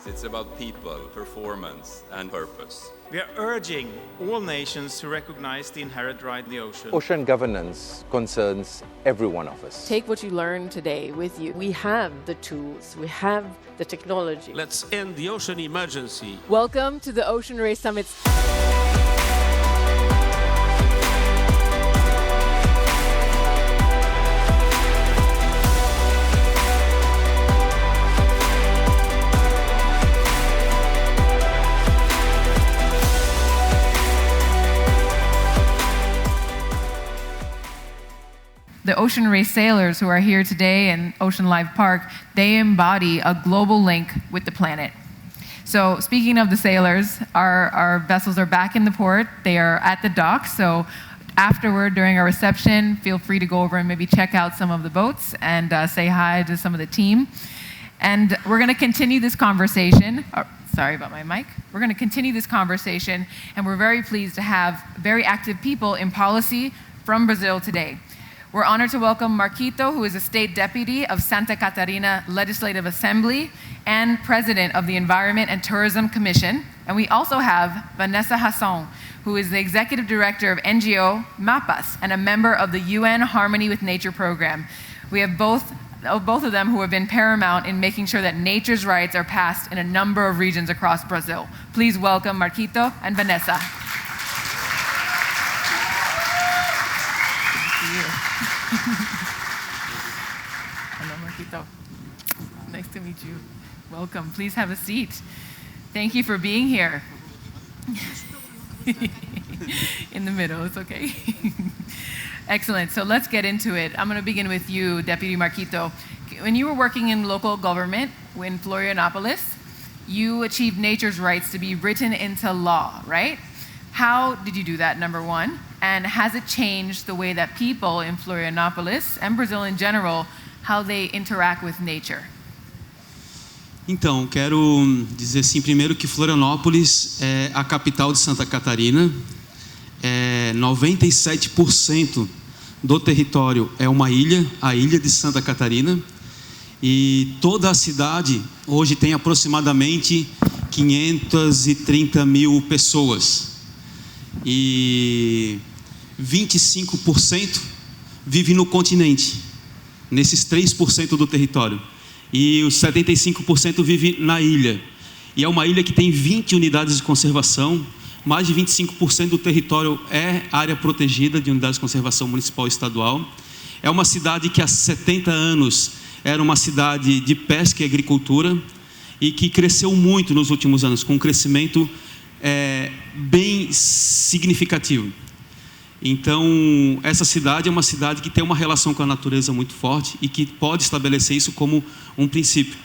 It's about people, performance, and purpose. We are urging all nations to recognize the inherent right in the ocean. Ocean governance concerns every one of us. Take what you learned today with you. We have the tools, we have the technology. Let's end the ocean emergency. Welcome to the Ocean Race Summit. The Ocean Race sailors who are here today in Ocean Live Park, they embody a global link with the planet. So speaking of the sailors, our vessels are back in the port. They are at the dock. So afterward, during our reception, feel free to go over and maybe check out some of the boats and say hi to some of the team. And we're going to continue this conversation. Sorry about my mic. We're going to continue this conversation, and we're very pleased to have very active people in policy from Brazil today. We're honored to welcome Marquito, who is a state deputy of Santa Catarina Legislative Assembly and president of the Environment and Tourism Commission. And we also have Vanessa Hasson, who is the executive director of NGO MAPAS and a member of the UN Harmony with Nature program. We have both of them who have been paramount in making sure that nature's rights are passed in a number of regions across Brazil. Please welcome Marquito and Vanessa. Hello, Marquito. Nice to meet you. Welcome. Please have a seat. Thank you for being here. In the middle, it's okay. Excellent. So let's get into it. I'm going to begin with you, Deputy Marquito. When you were working in local government in Florianopolis, you achieved nature's rights to be written into law, right? How did you do that, number one? And has it changed the way that people in Florianopolis and Brazil in general, how they interact with nature? Então, quero dizer assim, primeiro que Florianópolis é a capital de Santa Catarina. 97% do território é uma ilha, a ilha de Santa Catarina. E toda a cidade hoje tem aproximadamente 530 mil pessoas. E 25% vive no continente, nesses 3% do território. E os 75% vive na ilha. E é uma ilha que tem 20 unidades de conservação, mais de 25% do território é área protegida de unidades de conservação municipal e estadual. É uma cidade que há 70 anos era uma cidade de pesca e agricultura e que cresceu muito nos últimos anos, com um crescimento bem significativo. Então, essa cidade é uma cidade que tem uma relação com a natureza muito forte e que pode estabelecer isso como um princípio.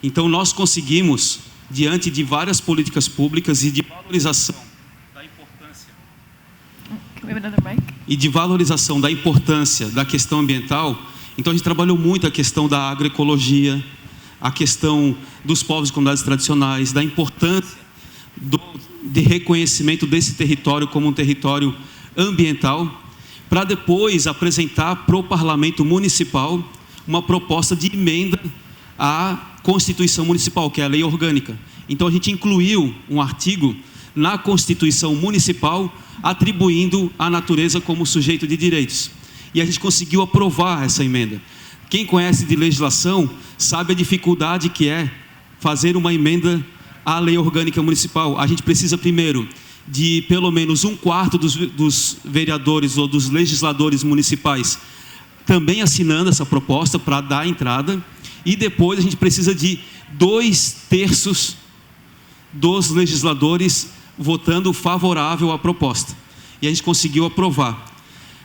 Então, nós conseguimos, diante de várias políticas públicas e de valorização da importância da importância da questão ambiental, então a gente trabalhou muito a questão da agroecologia, a questão dos povos e comunidades tradicionais, da importância de reconhecimento desse território como um território ambiental, para depois apresentar para o Parlamento Municipal uma proposta de emenda à Constituição Municipal, que é a Lei Orgânica. Então a gente incluiu um artigo na Constituição Municipal atribuindo a natureza como sujeito de direitos. E a gente conseguiu aprovar essa emenda. Quem conhece de legislação sabe a dificuldade que é fazer uma emenda à Lei Orgânica Municipal. A gente precisa primeiro de pelo menos 1/4 dos vereadores ou dos legisladores municipais também assinando essa proposta para dar entrada, e depois a gente precisa de 2/3 dos legisladores votando favorável à proposta. E a gente conseguiu aprovar.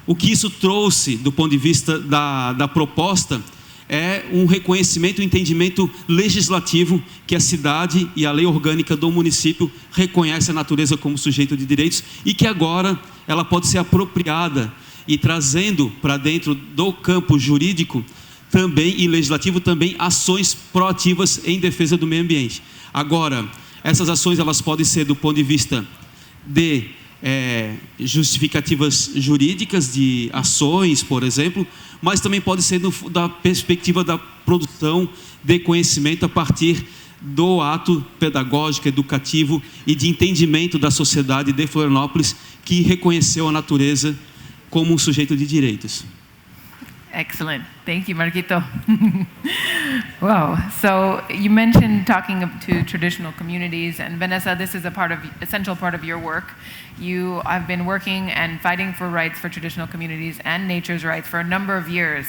O que isso trouxe do ponto de vista da proposta é um reconhecimento e entendimento legislativo que a cidade e a lei orgânica do município reconhece a natureza como sujeito de direitos e que agora ela pode ser apropriada e trazendo para dentro do campo jurídico também e legislativo também ações proativas em defesa do meio ambiente. Agora, essas ações elas podem ser do ponto de vista de justificativas jurídicas de ações, por exemplo, mas também pode ser da perspectiva da produção de conhecimento a partir do ato pedagógico, educativo e de entendimento da sociedade de Florianópolis, que reconheceu a natureza como um sujeito de direitos. Excellent. Thank you, Marquito. Wow. So you mentioned talking to traditional communities, and Vanessa, this is a essential part of your work. You have been working and fighting for rights for traditional communities and nature's rights for a number of years.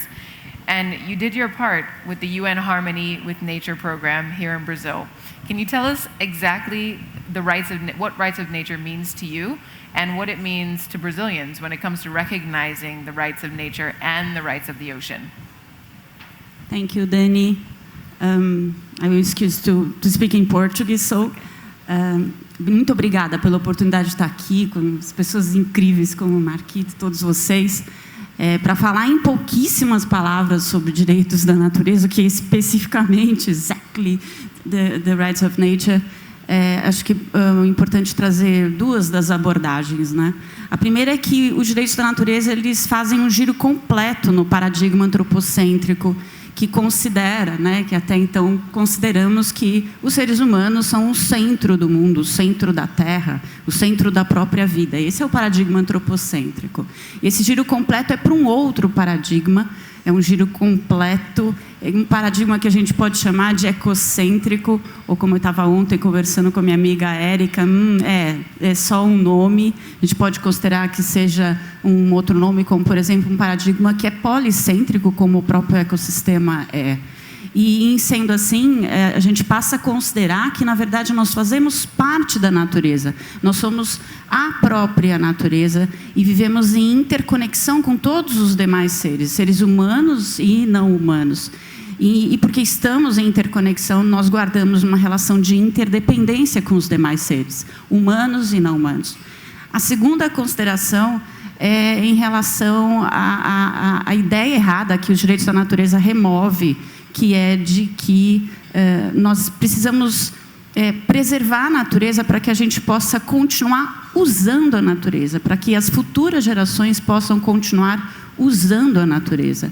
And you did your part with the UN Harmony with Nature program here in Brazil. Can you tell us exactly what rights of nature means to you and what it means to Brazilians when it comes to recognizing the rights of nature and the rights of the ocean? Thank you, Dani. I will excuse to speak in Portuguese, so muito obrigada pela oportunidade de estar aqui com as pessoas incríveis como o Marquito e todos vocês, para falar em pouquíssimas palavras sobre direitos da natureza, que é especificamente, exactly, the rights of nature. Acho que é importante trazer duas das abordagens, né? A primeira é que os direitos da natureza eles fazem um giro completo no paradigma antropocêntrico que considera, né, que até então consideramos que os seres humanos são o centro do mundo, o centro da Terra, o centro da própria vida. Esse é o paradigma antropocêntrico. Esse giro completo é para um outro paradigma, é um giro completo, é um paradigma que a gente pode chamar de ecocêntrico, ou como eu estava ontem conversando com a minha amiga Érica, é só um nome, a gente pode considerar que seja um outro nome, como, por exemplo, um paradigma que é policêntrico, como o próprio ecossistema é. E, em sendo assim, a gente passa a considerar que, na verdade, nós fazemos parte da natureza. Nós somos a própria natureza e vivemos em interconexão com todos os demais seres humanos e não humanos. E porque estamos em interconexão, nós guardamos uma relação de interdependência com os demais seres, humanos e não humanos. A segunda consideração é em relação à ideia errada que os direitos da natureza remove, que é de que nós precisamos preservar a natureza para que a gente possa continuar usando a natureza, para que as futuras gerações possam continuar usando a natureza.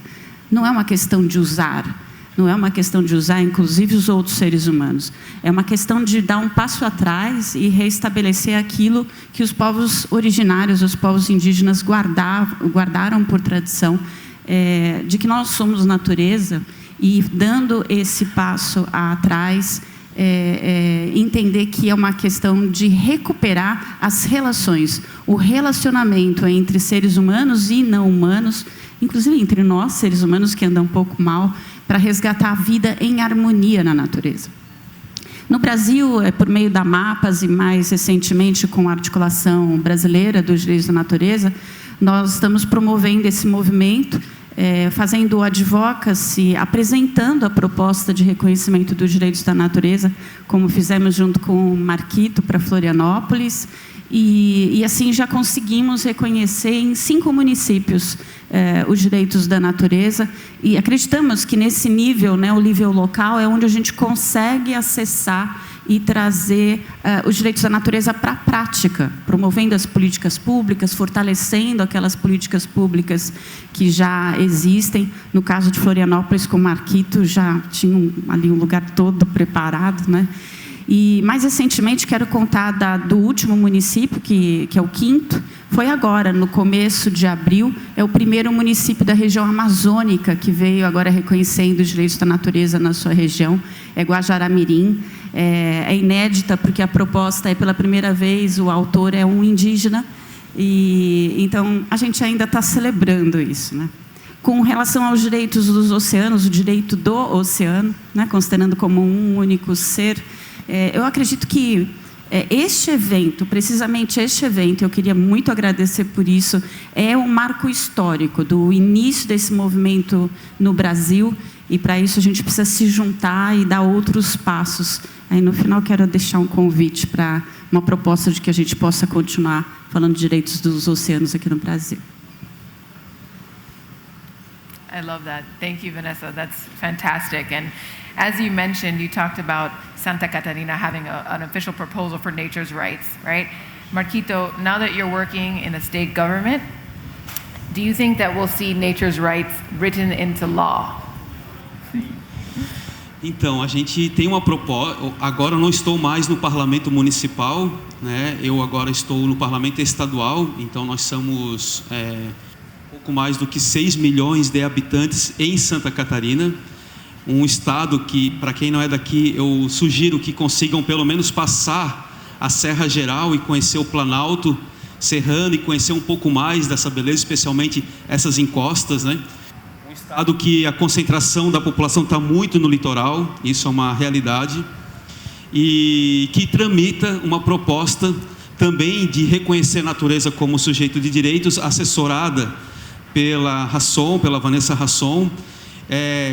Não é uma questão de usar, não é uma questão de usar, inclusive, os outros seres humanos. É uma questão de dar um passo atrás e reestabelecer aquilo que os povos originários, os povos indígenas guardaram por tradição, de que nós somos natureza. E, dando esse passo atrás, entender que é uma questão de recuperar as relações, o relacionamento entre seres humanos e não humanos, inclusive entre nós, seres humanos, que andam um pouco mal, para resgatar a vida em harmonia na natureza. No Brasil, por meio da MAPAS e, mais recentemente, com a articulação brasileira dos direitos da natureza, nós estamos promovendo esse movimento, fazendo advocacy, apresentando a proposta de reconhecimento dos direitos da natureza, como fizemos junto com o Marquito para Florianópolis, e assim já conseguimos reconhecer em 5 municípios os direitos da natureza, e acreditamos que nesse nível, né, o nível local, é onde a gente consegue acessar e trazer os direitos da natureza para a prática, promovendo as políticas públicas, fortalecendo aquelas políticas públicas que já existem. No caso de Florianópolis, com o Marquito, já tinha ali um lugar todo preparado, né? E, mais recentemente, quero contar do último município, que é o 5º, foi agora, no começo de abril, é o primeiro município da região amazônica que veio agora reconhecendo os direitos da natureza na sua região, é Guajará-Mirim. É inédita porque a proposta é pela primeira vez, o autor é um indígena, e então a gente ainda está celebrando isso, né? Com relação aos direitos dos oceanos, o direito do oceano, né, considerando como um único ser, eu acredito que este evento, precisamente este evento, eu queria muito agradecer por isso, é um marco histórico do início desse movimento no Brasil, e para isso a gente precisa se juntar e dar outros passos. Aí no final quero deixar um convite para uma proposta de que a gente possa continuar falando de direitos dos oceanos aqui no Brasil. I love that. Thank you, Vanessa. That's fantastic. And as you mentioned, you talked about Santa Catarina having an official proposal for nature's rights, right? Marquito, now that you're working in the state government, do you think that we'll see nature's rights written into law? Então, a gente tem uma proposta. Agora eu não estou mais no parlamento municipal, né? Eu agora estou no parlamento estadual. Então, nós somos pouco mais do que 6 milhões de habitantes em Santa Catarina. Um estado que, para quem não é daqui, eu sugiro que consigam pelo menos passar a Serra Geral e conhecer o Planalto Serrano e conhecer um pouco mais dessa beleza, especialmente essas encostas, né? Estado que a concentração da população está muito no litoral, isso é uma realidade, e que tramita uma proposta também de reconhecer a natureza como sujeito de direitos, assessorada pela Vanessa Rasson,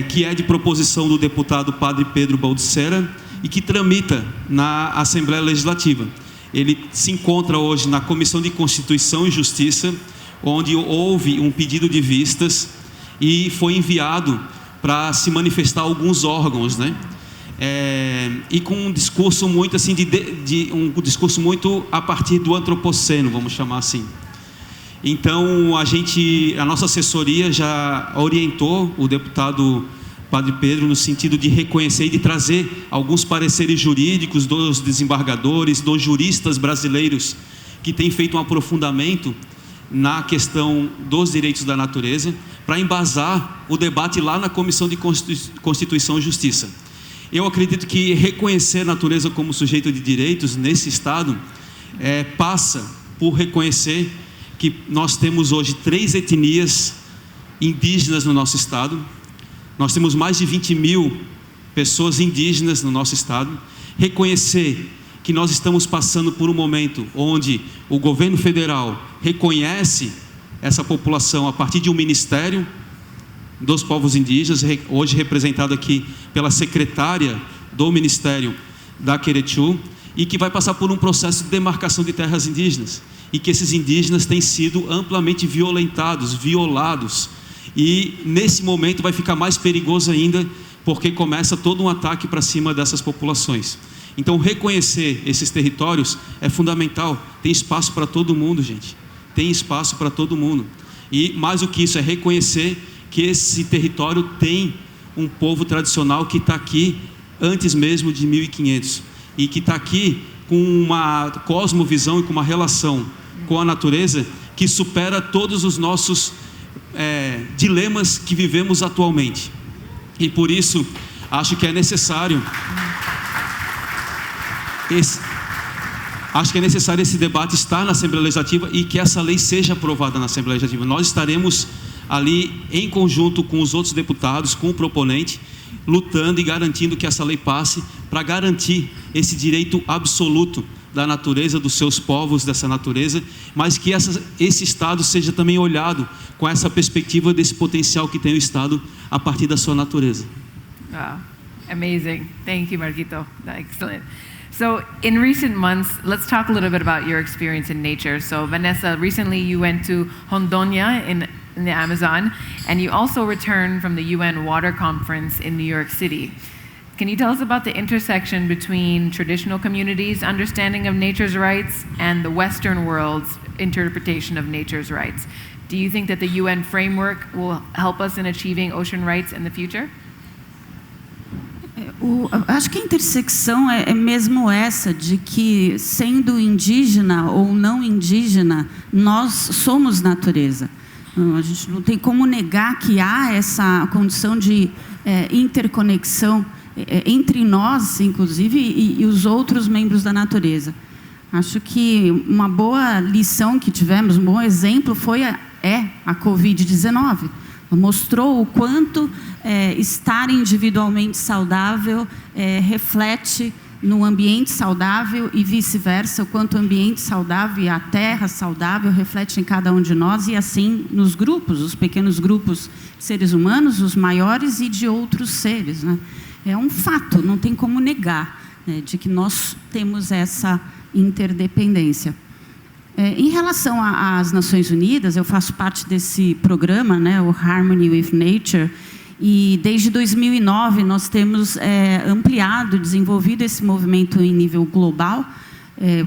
que é de proposição do deputado Padre Pedro Baldissera e que tramita na Assembleia Legislativa. Ele se encontra hoje na Comissão de Constituição e Justiça, onde houve um pedido de vistas e foi enviado para se manifestar alguns órgãos, né? E com um discurso muito assim um discurso muito a partir do antropoceno, vamos chamar assim. Então a nossa assessoria já orientou o deputado Padre Pedro no sentido de reconhecer e de trazer alguns pareceres jurídicos dos desembargadores, dos juristas brasileiros que têm feito um aprofundamento na questão dos direitos da natureza, para embasar o debate lá na Comissão de Constituição e Justiça. Eu acredito que reconhecer a natureza como sujeito de direitos nesse estado passa por reconhecer que nós temos hoje 3 etnias indígenas no nosso estado. Nós temos mais de 20 mil pessoas indígenas no nosso estado. Reconhecer que nós estamos passando por um momento onde o governo federal reconhece essa população a partir de um ministério dos povos indígenas, hoje representado aqui pela secretária do Ministério da Querechu, e que vai passar por um processo de demarcação de terras indígenas, e que esses indígenas têm sido amplamente violados, e nesse momento vai ficar mais perigoso ainda, porque começa todo um ataque para cima dessas populações. Então, reconhecer esses territórios é fundamental. Tem espaço para todo mundo, gente. Tem espaço para todo mundo. E, mais do que isso, é reconhecer que esse território tem um povo tradicional que está aqui antes mesmo de 1500. E que está aqui com uma cosmovisão e com uma relação com a natureza que supera todos os nossos dilemas que vivemos atualmente. E, por isso, acho que é necessário... Acho que é necessário esse debate estar na Assembleia Legislativa e que essa lei seja aprovada na Assembleia Legislativa. Nós estaremos ali em conjunto com os outros deputados, com o proponente, lutando e garantindo que essa lei passe para garantir esse direito absoluto da natureza, dos seus povos, dessa natureza, mas que esse Estado seja também olhado com essa perspectiva desse potencial que tem o Estado a partir da sua natureza. Wow, amazing. Thank you, Marquito. Excellent. So in recent months, let's talk a little bit about your experience in nature. So Vanessa, recently you went to Rondônia in the Amazon, and you also returned from the UN Water Conference in New York City. Can you tell us about the intersection between traditional communities' understanding of nature's rights and the Western world's interpretation of nature's rights? Do you think that the UN framework will help us in achieving ocean rights in the future? Acho que a intersecção é mesmo essa, de que, sendo indígena ou não indígena, nós somos natureza. A gente não tem como negar que há essa condição de interconexão entre nós, inclusive, e os outros membros da natureza. Acho que uma boa lição que tivemos, um bom exemplo, foi a Covid-19. Mostrou o quanto estar individualmente saudável reflete no ambiente saudável e vice-versa, o quanto o ambiente saudável e a terra saudável reflete em cada um de nós, e assim nos grupos, os pequenos grupos de seres humanos, os maiores e de outros seres, né? É um fato, não tem como negar, né, de que nós temos essa interdependência. Em relação às Nações Unidas, eu faço parte desse programa, né, o Harmony with Nature, e desde 2009 nós temos ampliado, desenvolvido esse movimento em nível global,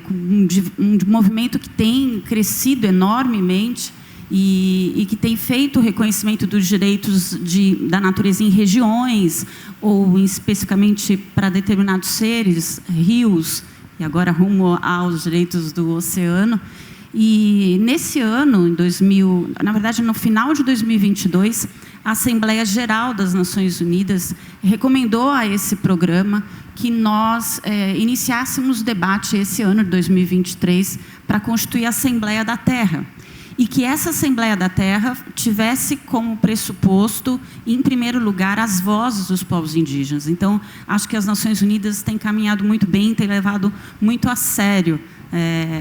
um movimento que tem crescido enormemente e que tem feito o reconhecimento dos direitos da natureza em regiões, ou especificamente para determinados seres, rios, e agora rumo aos direitos do oceano. E nesse ano, na verdade no final de 2022, a Assembleia Geral das Nações Unidas recomendou a esse programa que nós iniciássemos o debate esse ano de 2023 para constituir a Assembleia da Terra. E que essa Assembleia da Terra tivesse como pressuposto, em primeiro lugar, as vozes dos povos indígenas. Então, acho que as Nações Unidas têm caminhado muito bem, têm levado muito a sério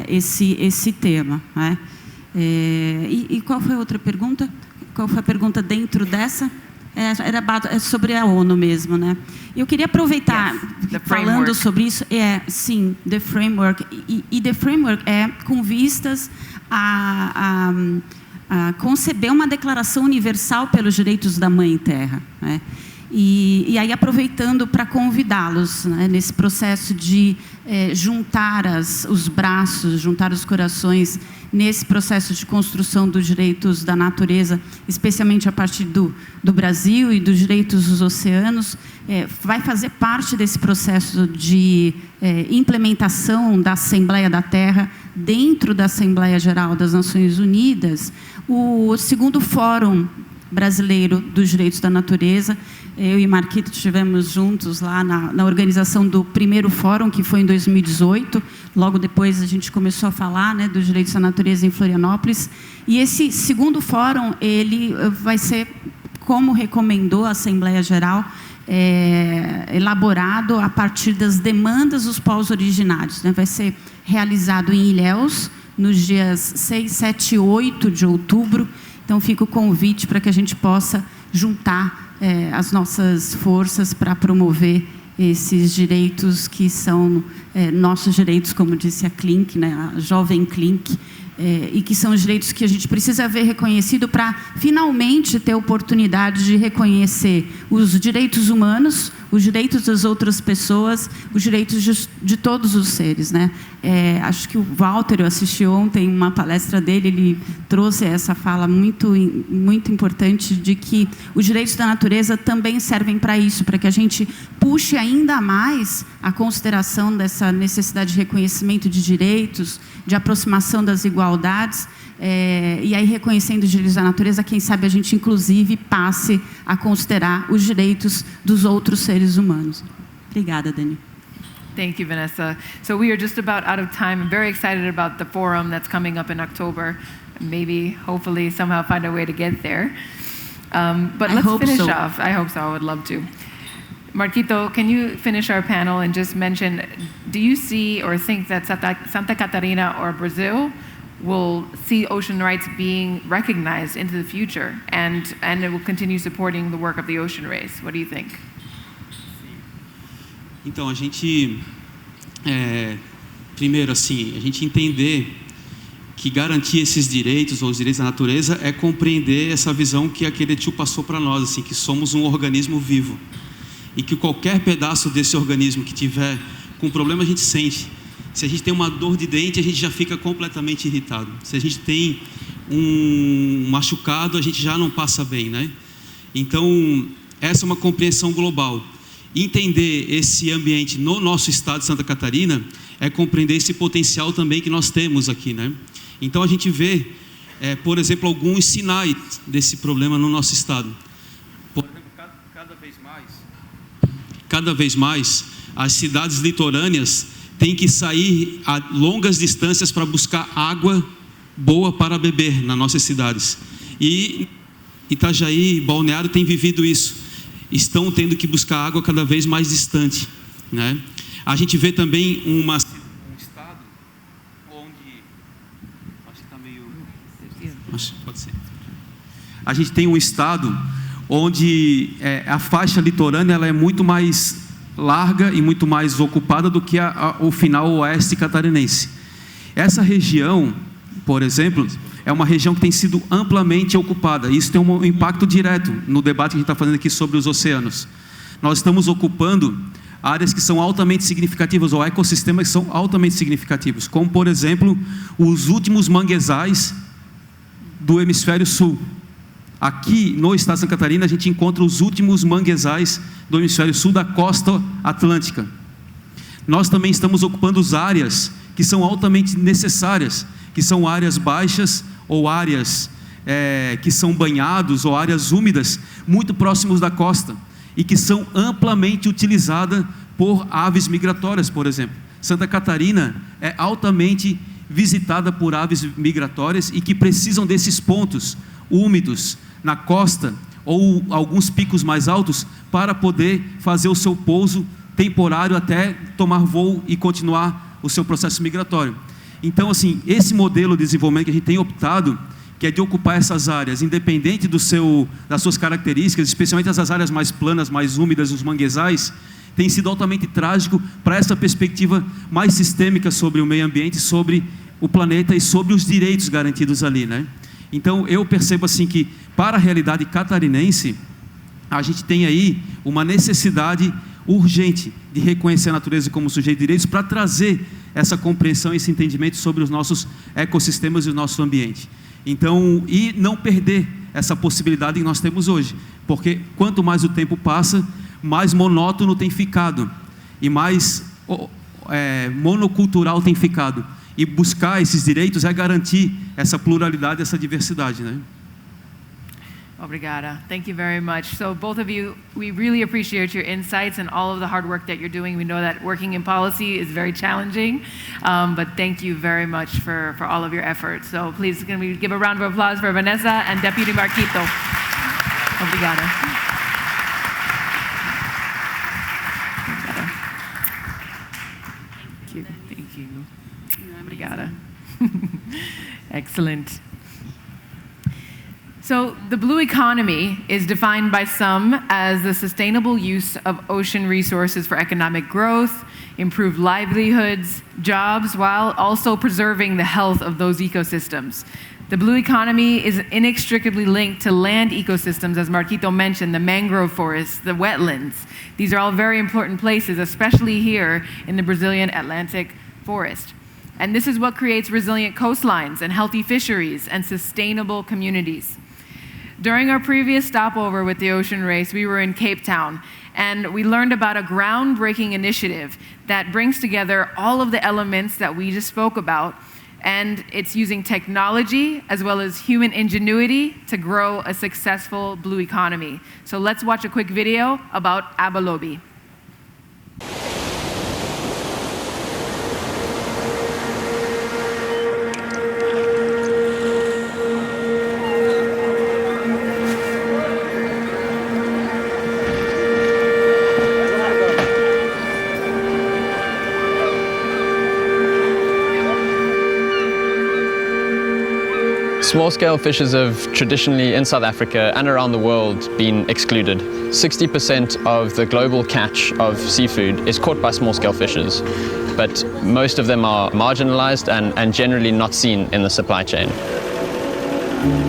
esse tema, né? E qual foi a outra pergunta? Qual foi a pergunta dentro dessa? Era sobre a ONU mesmo, né? Eu queria aproveitar, falando sobre isso, sim, the framework. E the framework é com vistas a conceber uma declaração universal pelos direitos da Mãe Terra, né? E aí, aproveitando para convidá-los, né, nesse processo de juntar os braços, juntar os corações, nesse processo de construção dos direitos da natureza, especialmente a partir do Brasil e dos direitos dos oceanos, vai fazer parte desse processo de implementação da Assembleia da Terra dentro da Assembleia Geral das Nações Unidas, o segundo Fórum Brasileiro dos Direitos da Natureza. Eu e Marquito estivemos juntos lá na organização do primeiro fórum, que foi em 2018. Logo depois a gente começou a falar, né, dos direitos da natureza em Florianópolis. E esse segundo fórum, ele vai ser, como recomendou a Assembleia Geral, elaborado a partir das demandas dos povos originários, né? Vai ser realizado em Ilhéus, nos dias 6, 7 e 8 de outubro. Então, fica o convite para que a gente possa juntar as nossas forças para promover esses direitos que são nossos direitos, como disse a Klink, né, a jovem Klink, e que são os direitos que a gente precisa ver reconhecido para finalmente ter a oportunidade de reconhecer os direitos humanos, os direitos das outras pessoas, os direitos de todos os seres, né? Acho que o Walter, eu assisti ontem uma palestra dele, ele trouxe essa fala muito importante de que os direitos da natureza também servem para isso, para que a gente puxe ainda mais a consideração dessa necessidade de reconhecimento de direitos, de aproximação das igualdades, e aí, reconhecendo os direitos da natureza, quem sabe a gente, inclusive, passe a considerar os direitos dos outros seres humanos. Obrigada, Dani. Thank you, Vanessa. So we are just about out of time. I'm very excited about the forum that's coming up in October. Maybe, hopefully, somehow find a way to get there. But let's finish off. I hope so. I would love to. Marquito, can you finish our panel and just mention, do you see or think that Santa Catarina or Brazil will see ocean rights being recognized into the future, and it will continue supporting the work of the Ocean Race? What do you think? Então, a gente, primeiro, assim, a gente entender que garantir esses direitos, ou os direitos da natureza, é compreender essa visão que aquele tio passou para nós, assim, que somos um organismo vivo. E que qualquer pedaço desse organismo que tiver com problema, a gente sente. Se a gente tem uma dor de dente, a gente já fica completamente irritado. Se a gente tem um machucado, a gente já não passa bem, né? Então, essa é uma compreensão global. Entender esse ambiente no nosso estado de Santa Catarina é compreender esse potencial também que nós temos aqui, né? Então, a gente vê, por exemplo, alguns sinais desse problema no nosso estado. Por exemplo, cada vez mais, as cidades litorâneas têm que sair a longas distâncias para buscar água boa para beber nas nossas cidades. E Itajaí, Balneário, tem vivido isso. Estão tendo que buscar água cada vez mais distante, né? A gente vê também um estado onde... Acho que está meio... Pode ser. A gente tem um estado onde a faixa litorânea ela é muito mais larga e muito mais ocupada do que o final oeste catarinense. Essa região, por exemplo, é uma região que tem sido amplamente ocupada. Isso tem um impacto direto no debate que a gente está fazendo aqui sobre os oceanos. Nós estamos ocupando áreas que são altamente significativas, ou ecossistemas que são altamente significativos, como, por exemplo, os últimos manguezais do hemisfério sul. Aqui no estado de Santa Catarina a gente encontra os últimos manguezais do hemisfério sul da costa atlântica. Nós também estamos ocupando as áreas que são altamente necessárias, que são áreas baixas ou áreas que são banhados ou áreas úmidas muito próximos da costa e que são amplamente utilizadas por aves migratórias, por exemplo. Santa Catarina é altamente visitada por aves migratórias e que precisam desses pontos úmidos na costa ou alguns picos mais altos para poder fazer o seu pouso temporário até tomar voo e continuar o seu processo migratório. Então, assim, esse modelo de desenvolvimento que a gente tem optado, que é de ocupar essas áreas, independente das suas características, especialmente essas áreas mais planas, mais úmidas, os manguezais, tem sido altamente trágico para essa perspectiva mais sistêmica sobre o meio ambiente, sobre o planeta e sobre os direitos garantidos ali, né? Então, eu percebo assim que, para a realidade catarinense, a gente tem aí uma necessidade urgente de reconhecer a natureza como sujeito de direitos para trazer essa compreensão, esse entendimento sobre os nossos ecossistemas e o nosso ambiente. Então, e não perder essa possibilidade que nós temos hoje, porque quanto mais o tempo passa, mais monótono tem ficado e mais monocultural tem ficado. E buscar esses direitos é garantir essa pluralidade, essa diversidade, né? Obrigada. Thank you very much. So both of you, we really appreciate your insights and all of the hard work that you're doing. We know that working in policy is very challenging, but thank you very much for all of your efforts. So please, can we give a round of applause for Vanessa and Deputy Marquito? Obrigada. Thank you. Thank you. Obrigada. Excellent. So the blue economy is defined by some as the sustainable use of ocean resources for economic growth, improved livelihoods, jobs, while also preserving the health of those ecosystems. The blue economy is inextricably linked to land ecosystems, as Marquito mentioned, the mangrove forests, the wetlands. These are all very important places, especially here in the Brazilian Atlantic forest. And this is what creates resilient coastlines and healthy fisheries and sustainable communities. During our previous stopover with the Ocean Race, we were in Cape Town, and we learned about a groundbreaking initiative that brings together all of the elements that we just spoke about, and it's using technology as well as human ingenuity to grow a successful blue economy. So let's watch a quick video about Abalobi. Small-scale fishers have traditionally, in South Africa and around the world, been excluded. 60% of the global catch of seafood is caught by small-scale fishers, but most of them are marginalized and generally not seen in the supply chain.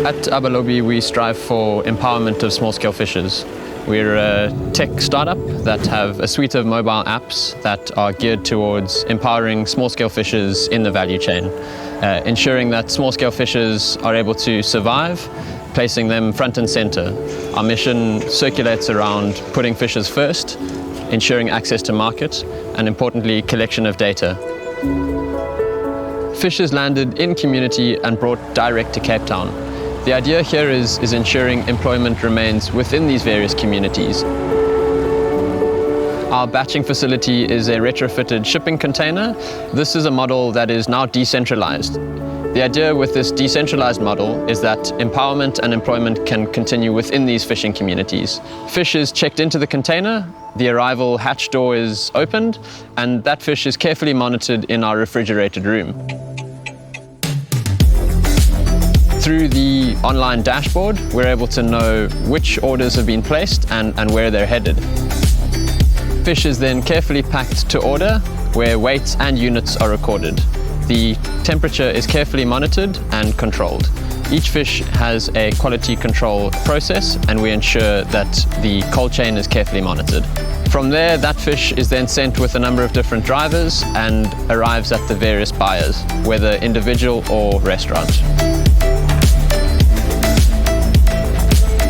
At Abalobi, we strive for empowerment of small-scale fishers. We're a tech startup that have a suite of mobile apps that are geared towards empowering small-scale fishers in the value chain, ensuring that small-scale fishers are able to survive, placing them front and center. Our mission circulates around putting fishers first, ensuring access to market, and importantly, collection of data. Fishers landed in community and brought direct to Cape Town. The idea here is ensuring employment remains within these various communities. Our batching facility is a retrofitted shipping container. This is a model that is now decentralized. The idea with this decentralized model is that empowerment and employment can continue within these fishing communities. Fish is checked into the container, the arrival hatch door is opened, and that fish is carefully monitored in our refrigerated room. Through the online dashboard, we're able to know which orders have been placed and where they're headed. Fish is then carefully packed to order, where weights and units are recorded. The temperature is carefully monitored and controlled. Each fish has a quality control process, and we ensure that the cold chain is carefully monitored. From there, that fish is then sent with a number of different drivers and arrives at the various buyers, whether individual or restaurant.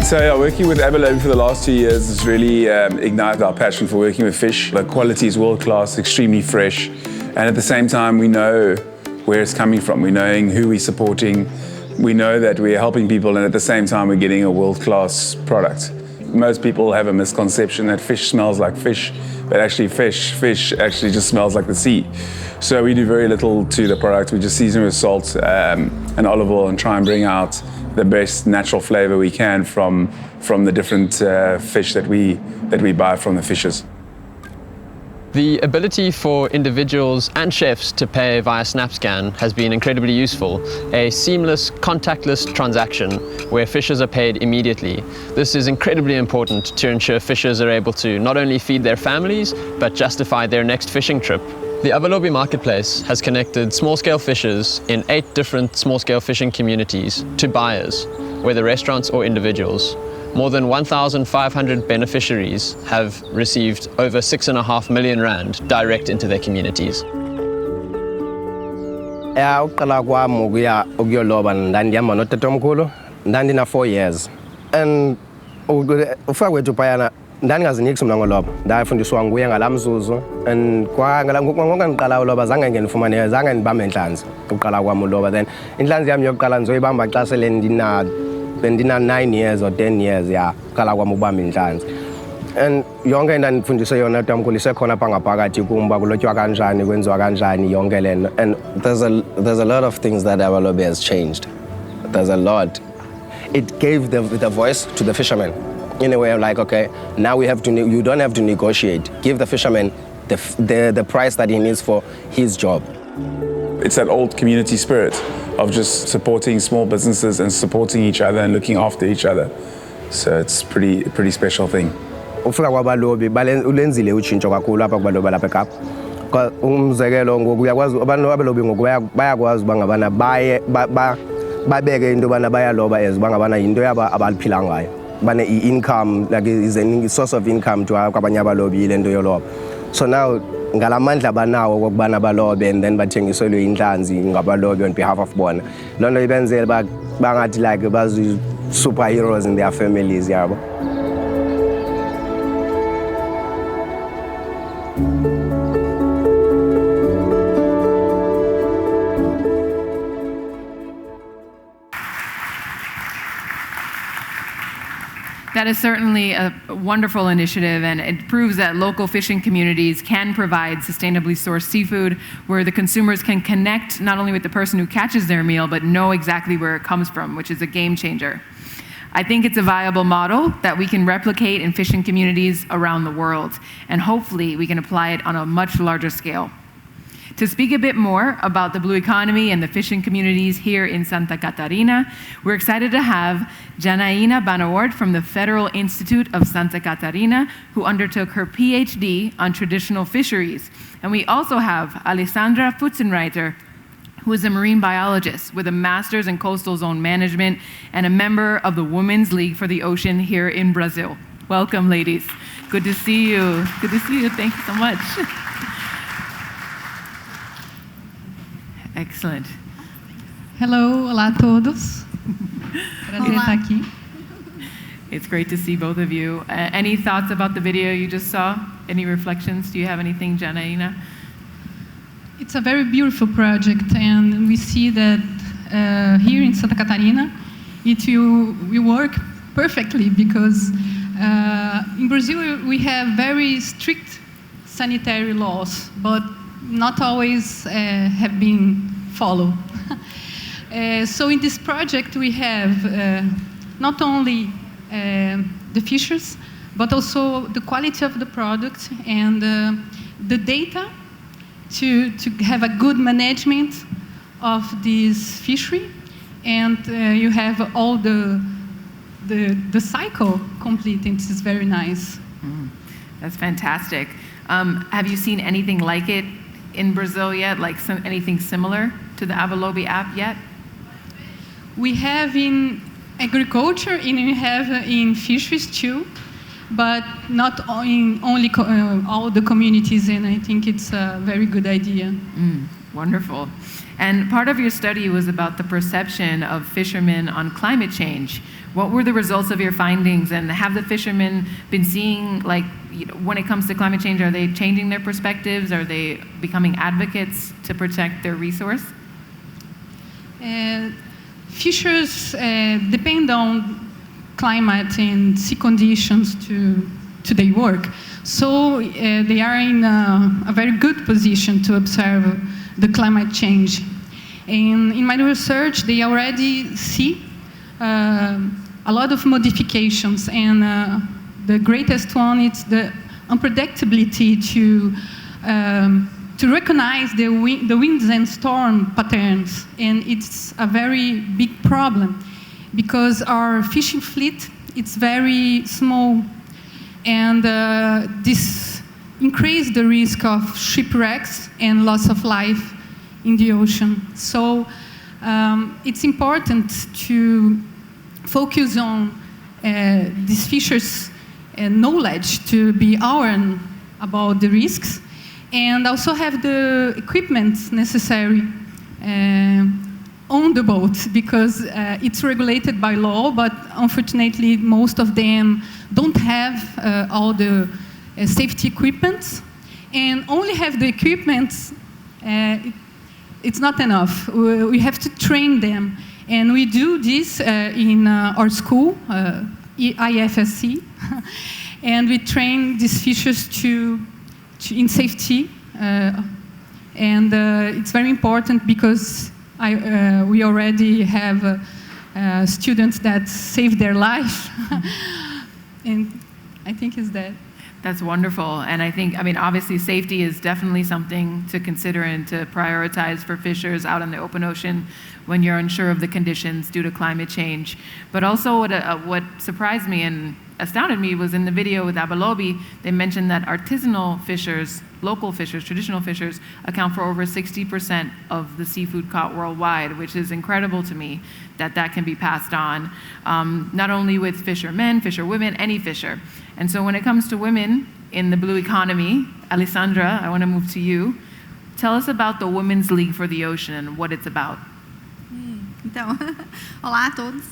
So yeah, working with Abalone for the last 2 years has really ignited our passion for working with fish. The quality is world class, extremely fresh, and at the same time we know where it's coming from. We're knowing who we're supporting. We know that we're helping people, and at the same time we're getting a world-class product. Most people have a misconception that fish smells like fish, but actually fish actually just smells like the sea. So we do very little to the product. We just season with salt and olive oil and try and bring out the best natural flavor we can from the different fish that we buy from the fishers. The ability for individuals and chefs to pay via SnapScan has been incredibly useful. A seamless, contactless transaction where fishers are paid immediately. This is incredibly important to ensure fishers are able to not only feed their families, but justify their next fishing trip. The Avalobi marketplace has connected small-scale fishers in 8 different small-scale fishing communities to buyers, whether restaurants or individuals. More than 1,500 beneficiaries have received over 6.5 million rand direct into their communities. Ukuqala kwami ukuyoloba ndandihamba notatomkhulu ndandina 4 years and ufika kwethu phayana ndandingazinikisi mna ngoloba ndafundiswa nguye ngala mzuzu and ngoku ndiqala uloba zange ngendifumane zange ndibambe intlanzi ukuqala kwami uloba then intlanzi yami yokuqala ndizoyibamba xa sele ndina 9 years or 10 years yaqala kwami ukubamba intlanzi and yonke into ndifundise yona utamkhulu isekhona pha ngaphakathi kum uba kulotywa kanjani kwenziwa kanjani yonke le nto and there's a lot of things that Avalobi has changed. There's a lot. It gave the voice to the fishermen in a way of like, okay, now you don't have to negotiate. Give the fisherman the price that he needs for his job. It's that old community spirit of just supporting small businesses and supporting each other and looking after each other. So it's a pretty special thing. Ufika kwabalobi ulenzile utshintsho kakhulu apha kubalobi lapha eKapa. Umzekelo ngoku uyakwazi abantu abalobi ngoku bayakwazi uba ngabana babeke into yobana bayaloba as uba ngabana yinto yabo abaliphila ngayo. Bane i-income, like is a source of income to kwabanye abalobi le nto yoloba. So now ngalamandla banawo kokubana balobe and then bathengiselwe intlanzi ngabalobi on behalf of bona. Loo nto ibenzela bangathi like bazi superheroes in their families yabo. That is certainly a wonderful initiative, and it proves that local fishing communities can provide sustainably sourced seafood where the consumers can connect not only with the person who catches their meal, but know exactly where it comes from, which is a game changer. I think it's a viable model that we can replicate in fishing communities around the world, and hopefully we can apply it on a much larger scale. To speak a bit more about the blue economy and the fishing communities here in Santa Catarina, we're excited to have Janaína Banaward from the Federal Institute of Santa Catarina, who undertook her PhD on traditional fisheries. And we also have Alessandra Futzenreiter, who is a marine biologist with a master's in coastal zone management and a member of the Women's League for the Ocean here in Brazil. Welcome, ladies. Good to see you. Good to see you. Thank you so much. Excellent. Hello, olá a todos. Prazer estar aqui. It's great to see both of you. Any thoughts about the video you just saw? Any reflections? Do you have anything, Janaína? It's a very beautiful project, and we see that here in Santa Catarina, it will work perfectly because in Brazil we have very strict sanitary laws, but not always have been followed. So in this project we have not only the fishers, but also the quality of the product and the data to have a good management of this fishery, and you have all the cycle complete, and this is very nice. That's fantastic. Have you seen anything like it in Brazil yet, like anything similar to the Avalobi app yet? We have in agriculture and we have in fisheries too, but not in only all the communities, and I think it's a very good idea. Wonderful. And part of your study was about the perception of fishermen on climate change. What were the results of your findings, and have the fishermen been seeing, like, when it comes to climate change, are they changing their perspectives? Are they becoming advocates to protect their resource? Fishers depend on climate and sea conditions to their work. So they are in a very good position to observe the climate change. And in my research, they already see a lot of modifications, and the greatest one is the unpredictability to recognize the winds and storm patterns. And it's a very big problem because our fishing fleet is very small, and this increases the risk of shipwrecks and loss of life in the ocean. So it's important to focus on these fishers' knowledge, to be aware about the risks, and also have the equipment necessary on the boat, because it's regulated by law, but unfortunately most of them don't have all the safety equipment, and only have the equipment, it's not enough. We have to train them, and we do this in our school, IFSC, and we train these fishers in safety, and it's very important because we already have students that save their life, and I think it's that. That's wonderful. And I think, obviously safety is definitely something to consider and to prioritize for fishers out in the open ocean when you're unsure of the conditions due to climate change. But also what surprised me and astounded me was in the video with Abelobi, they mentioned that artisanal fishers, local fishers, traditional fishers, account for over 60% of the seafood caught worldwide, which is incredible to me that can be passed on, not only with fishermen, fisherwomen, any fisher. And so when it comes to women in the blue economy, Alessandra, I want to move to you. Tell us about the Women's League for the Ocean and what it's about. Então, olá a todos.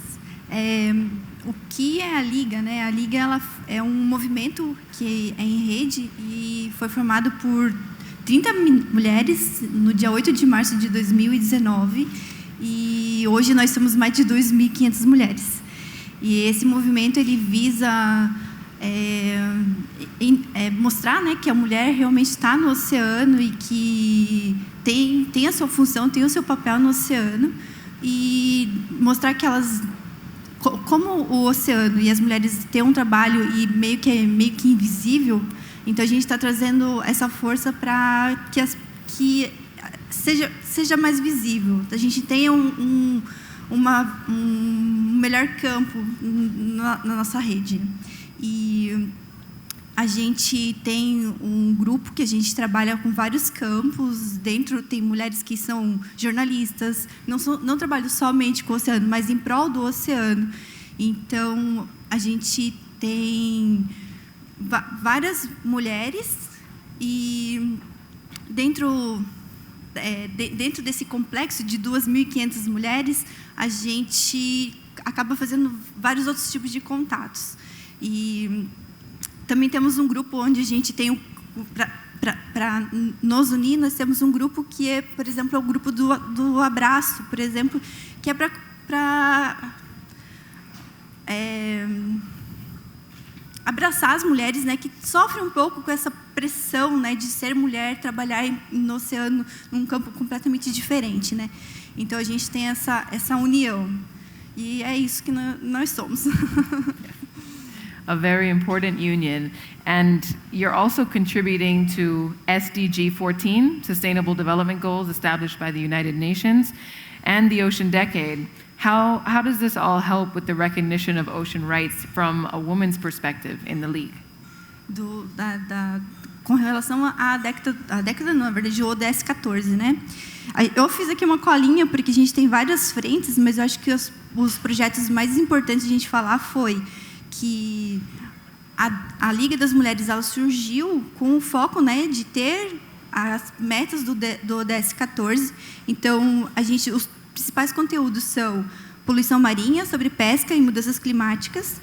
O que é a Liga, né? A Liga ela é um movimento que é em rede e foi formado por 30 mulheres no dia 8 de março de 2019, e hoje nós somos mais de 2.500 mulheres. E esse movimento ele visa mostrar, né, que a mulher realmente está no oceano e que tem a sua função, tem o seu papel no oceano, e mostrar que elas, como o oceano e as mulheres têm um trabalho e meio que invisível, então a gente está trazendo essa força para que seja mais visível, a gente tenha um melhor campo na nossa rede. E a gente tem um grupo que a gente trabalha com vários campos. Dentro tem mulheres que são jornalistas, não trabalham somente com o oceano, mas em prol do oceano. Então, a gente tem várias mulheres, e dentro desse complexo de 2.500 mulheres, a gente acaba fazendo vários outros tipos de contatos. E também temos um grupo onde a gente tem, para nos unir, nós temos um grupo que é, por exemplo, o grupo do abraço, por exemplo, que é para abraçar as mulheres, né, que sofrem um pouco com essa pressão, né, de ser mulher, trabalhar no oceano, num campo completamente diferente, né? Então a gente tem essa união, e é isso que nós somos. A very important union. And you're also contributing to SDG 14, Sustainable Development Goals established by the United Nations, and the Ocean Decade. How does this all help with the recognition of ocean rights from a woman's perspective in the League? Com relação à década, na verdade, o ODS 14, né? Eu fiz aqui uma colinha, porque a gente tem várias frentes, mas eu acho que os projetos mais importantes de a gente falar foi que a Liga das Mulheres ela surgiu com o foco, né, de ter as metas do ODS 14. Então, os principais conteúdos são poluição marinha, sobre pesca e mudanças climáticas.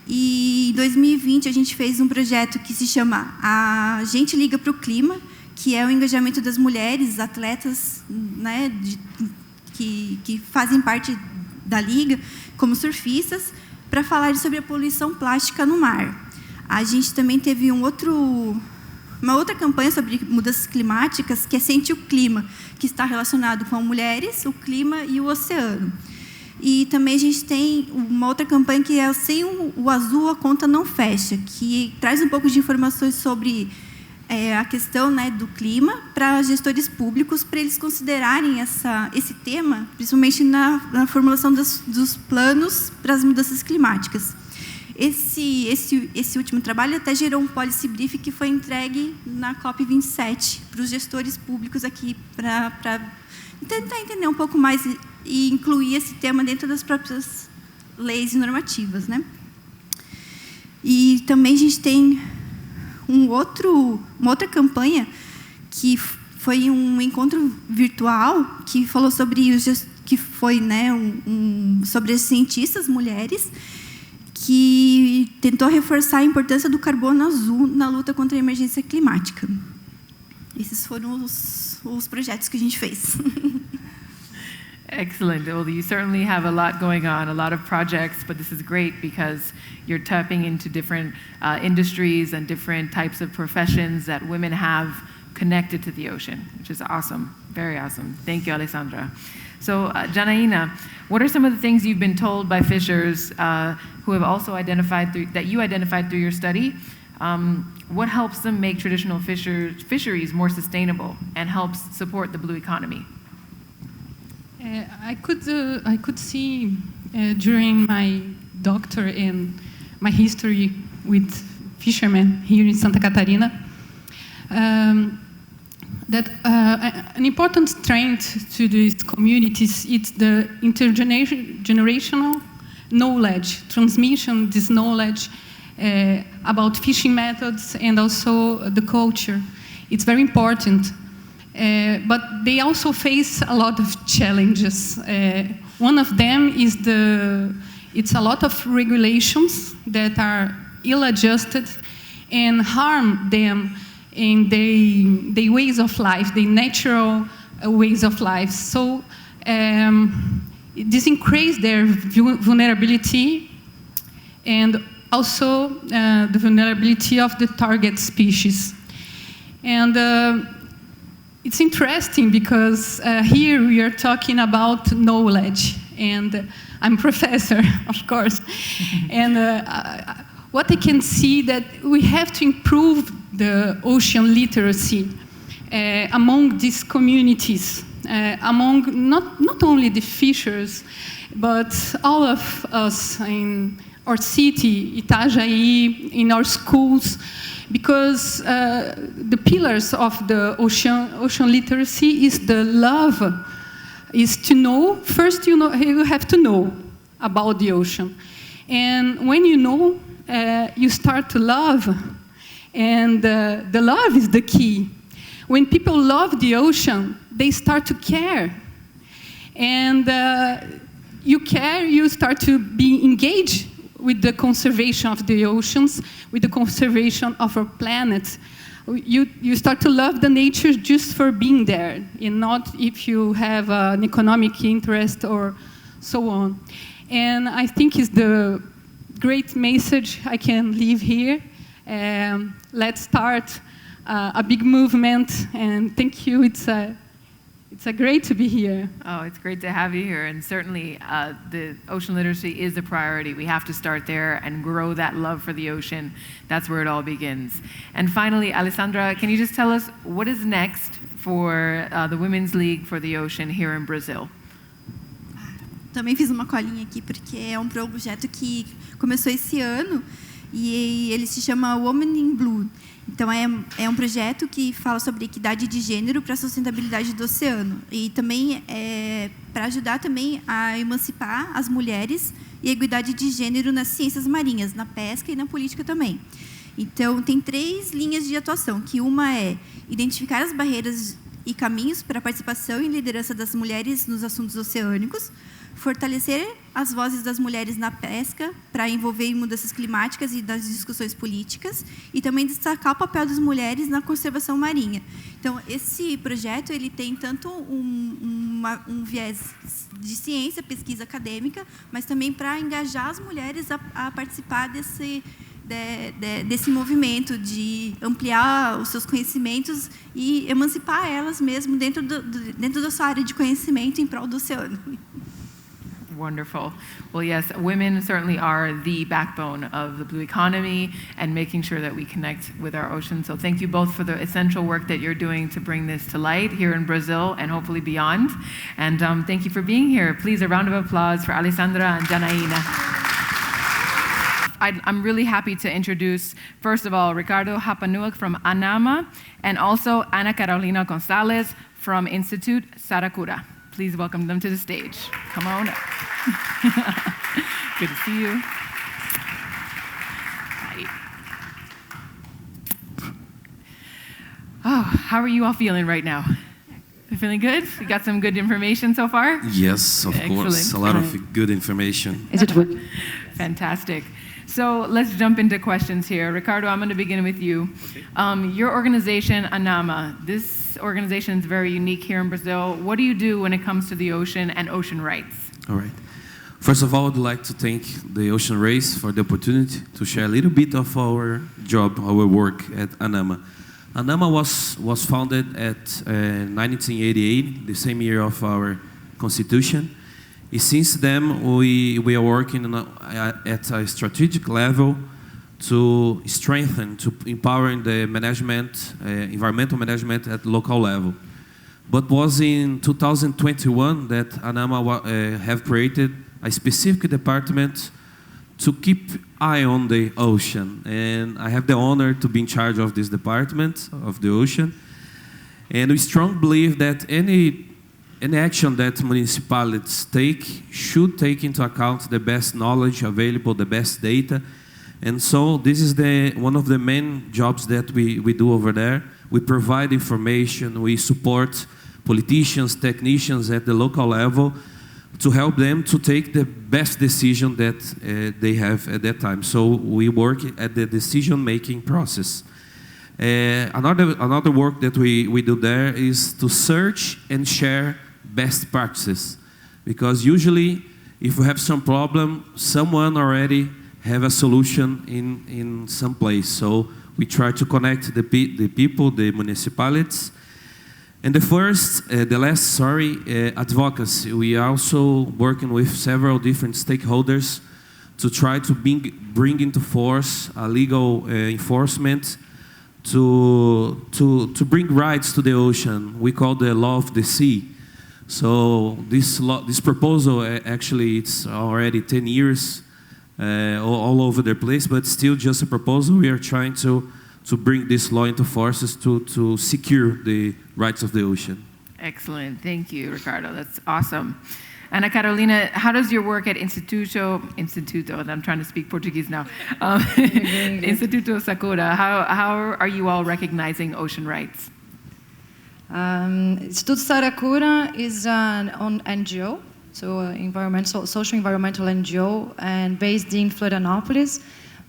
E em 2020 a gente fez um projeto que se chama A Gente Liga para o Clima, que é o engajamento das mulheres, atletas, né, que fazem parte da liga, como surfistas, para falar sobre a poluição plástica no mar. A gente também teve uma outra campanha sobre mudanças climáticas, que é Sente o Clima, que está relacionado com mulheres, o clima e o oceano. E também a gente tem uma outra campanha que é Sem o Azul a Conta Não Fecha, que traz um pouco de informações sobre a questão, né, do clima para gestores públicos, para eles considerarem esse tema, principalmente na formulação dos planos para as mudanças climáticas. Esse último trabalho até gerou um policy brief que foi entregue na COP27 para os gestores públicos aqui, para tentar entender um pouco mais e incluir esse tema dentro das próprias leis e normativas, né? E também a gente tem uma outra campanha que foi um encontro virtual que falou sobre sobre as cientistas mulheres, que tentou reforçar a importância do carbono azul na luta contra a emergência climática. Esses foram os projetos que a gente fez. Excellent. Well, you certainly have a lot going on, a lot of projects, but this is great because you're tapping into different industries and different types of professions that women have connected to the ocean, which is awesome. Very awesome. Thank you, Alessandra. So, Janaína, what are some of the things you've been told by fishers who have also that you identified through your study? What helps them make traditional fisheries more sustainable and helps support the blue economy? I could see during my doctor and my history with fishermen here in Santa Catarina that an important strength to these communities is the intergenerational knowledge, transmission this knowledge about fishing methods and also the culture. It's very important. But they also face a lot of challenges. One of them is it's a lot of regulations that are ill-adjusted and harm them in their ways of life, the natural ways of life. So this increases their vulnerability and also the vulnerability of the target species. And it's interesting because here we are talking about knowledge, and I'm a professor, of course. And what I can see that we have to improve the ocean literacy among these communities, among not only the fishers, but all of us in our city, Itajai, in our schools, because the pillars of the ocean literacy is the love, is to know. First, you have to know about the ocean, and when you know, you start to love, and the love is the key. When people love the ocean, they start to care, and you care, you start to be engaged with the conservation of the oceans, with the conservation of our planet. You start to love the nature just for being there, and not if you have an economic interest or so on. And I think it's the great message I can leave here. Let's start a big movement, and thank you. It's great to be here. Oh, it's great to have you here, and certainly the ocean literacy is a priority. We have to start there and grow that love for the ocean. That's where it all begins. And finally, Alessandra, can you just tell us what is next for the Women's League for the Ocean here in Brazil? Também fiz uma colinha aqui porque é um projeto que começou esse ano e ele se chama Women in Blue. Então, é um projeto que fala sobre equidade de gênero para a sustentabilidade do oceano. E também para ajudar também a emancipar as mulheres e a equidade de gênero nas ciências marinhas, na pesca e na política também. Então, tem 3 linhas de atuação, que uma é identificar as barreiras e caminhos para a participação e liderança das mulheres nos assuntos oceânicos, fortalecer as vozes das mulheres na pesca para envolver em mudanças climáticas e das discussões políticas, e também destacar o papel das mulheres na conservação marinha. Então, esse projeto ele tem tanto um viés de ciência, pesquisa acadêmica, mas também para engajar as mulheres a participar desse movimento de ampliar os seus conhecimentos e emancipar elas mesmo dentro da sua área de conhecimento em prol do oceano. Wonderful. Well, yes, women certainly are the backbone of the blue economy and making sure that we connect with our oceans. So thank you both for the essential work that you're doing to bring this to light here in Brazil and hopefully beyond. And thank you for being here. Please, a round of applause for Alessandra and Janaína. I'm really happy to introduce, first of all, Ricardo Hapanuak from ANAMA and also Ana Carolina Gonzalez from Institute Saracura. Please welcome them to the stage. Come on up. Good to see you. Hi. Oh, how are you all feeling right now? You feeling good? You got some good information so far? Yes, of course. A lot of good information. Is it good? Fantastic. So let's jump into questions here. Ricardo, I'm going to begin with you. Okay. Your organization, ANAMA, this organization is very unique here in Brazil. What do you do when it comes to the ocean and ocean rights? All right. First of all, I'd like to thank the Ocean Race for the opportunity to share a little bit of our job, our work at ANAMA. ANAMA was founded at 1988, the same year of our constitution. Since then, we are working at a strategic level to strengthen, to empower the management, environmental management at local level. But was in 2021 that ANAMA have created a specific department to keep eye on the ocean. And I have the honor to be in charge of this department of the ocean. And we strongly believe that any action that municipalities take should take into account the best knowledge available, the best data. And so this is one of the main jobs that we do over there. We provide information, we support politicians, technicians at the local level to help them to take the best decision that they have at that time. So we work at the decision-making process. Another work that we do there is to search and share best practices, because usually if we have some problem, someone already have a solution in some place. So we try to connect the people, the municipalities. And the last, advocacy. We are also working with several different stakeholders to try to bring into force a legal enforcement to bring rights to the ocean. We call the law of the sea. So this proposal, actually, it's already 10 years all over the place, but still just a proposal. We are trying to bring this law into forces to secure the rights of the ocean. Excellent. Thank you, Ricardo. That's awesome. Ana Carolina, how does your work at Instituto, and I'm trying to speak Portuguese now, Instituto Sakura, how are you all recognizing ocean rights? Instituto Saracura is an NGO, so social environmental NGO, and based in Florianópolis.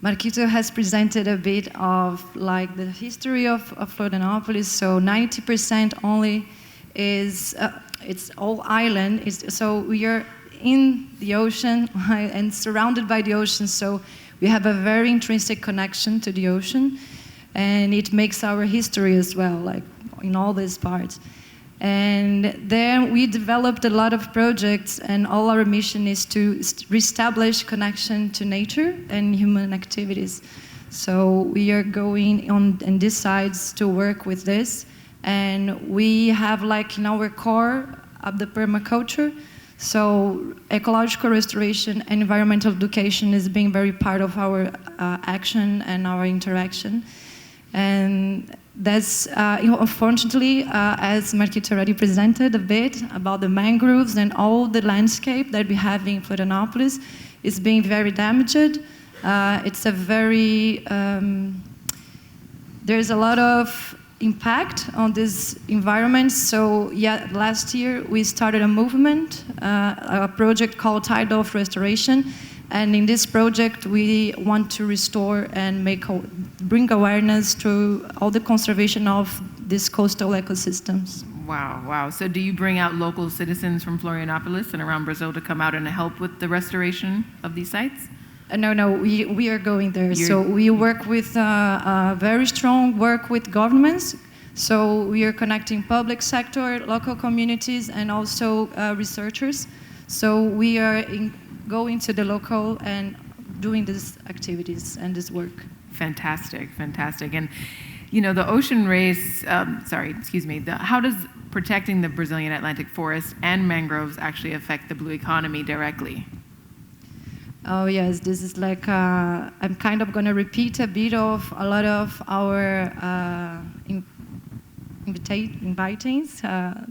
Marquito has presented a bit of like the history of Florianópolis. So 90% only is it's all island. So we are in the ocean and surrounded by the ocean. So we have a very intrinsic connection to the ocean, and it makes our history as well, like in all these parts. And then we developed a lot of projects, and all our mission is to reestablish connection to nature and human activities. So we are going on these sides to work with this. And we have like in our core of the permaculture, so ecological restoration and environmental education is being very part of our action and our interaction. And that's, unfortunately, as Marquito already presented a bit about the mangroves and all the landscape that we have in Florianópolis is being very damaged. It's a very there's a lot of impact on this environment. So yeah, last year we started a movement, a project called Tidal Restoration. And in this project, we want to restore and bring awareness to all the conservation of these coastal ecosystems. Wow, wow. So do you bring out local citizens from Florianopolis and around Brazil to come out and help with the restoration of these sites? No, we are going there. So we work with very strong work with governments. So we are connecting public sector, local communities, and also researchers. So we are going to the local and doing these activities and this work. Fantastic, fantastic. And you know, the ocean race, how does protecting the Brazilian Atlantic forest and mangroves actually affect the blue economy directly? Oh yes, this is like, I'm kind of going to repeat a bit of a lot of our invitings,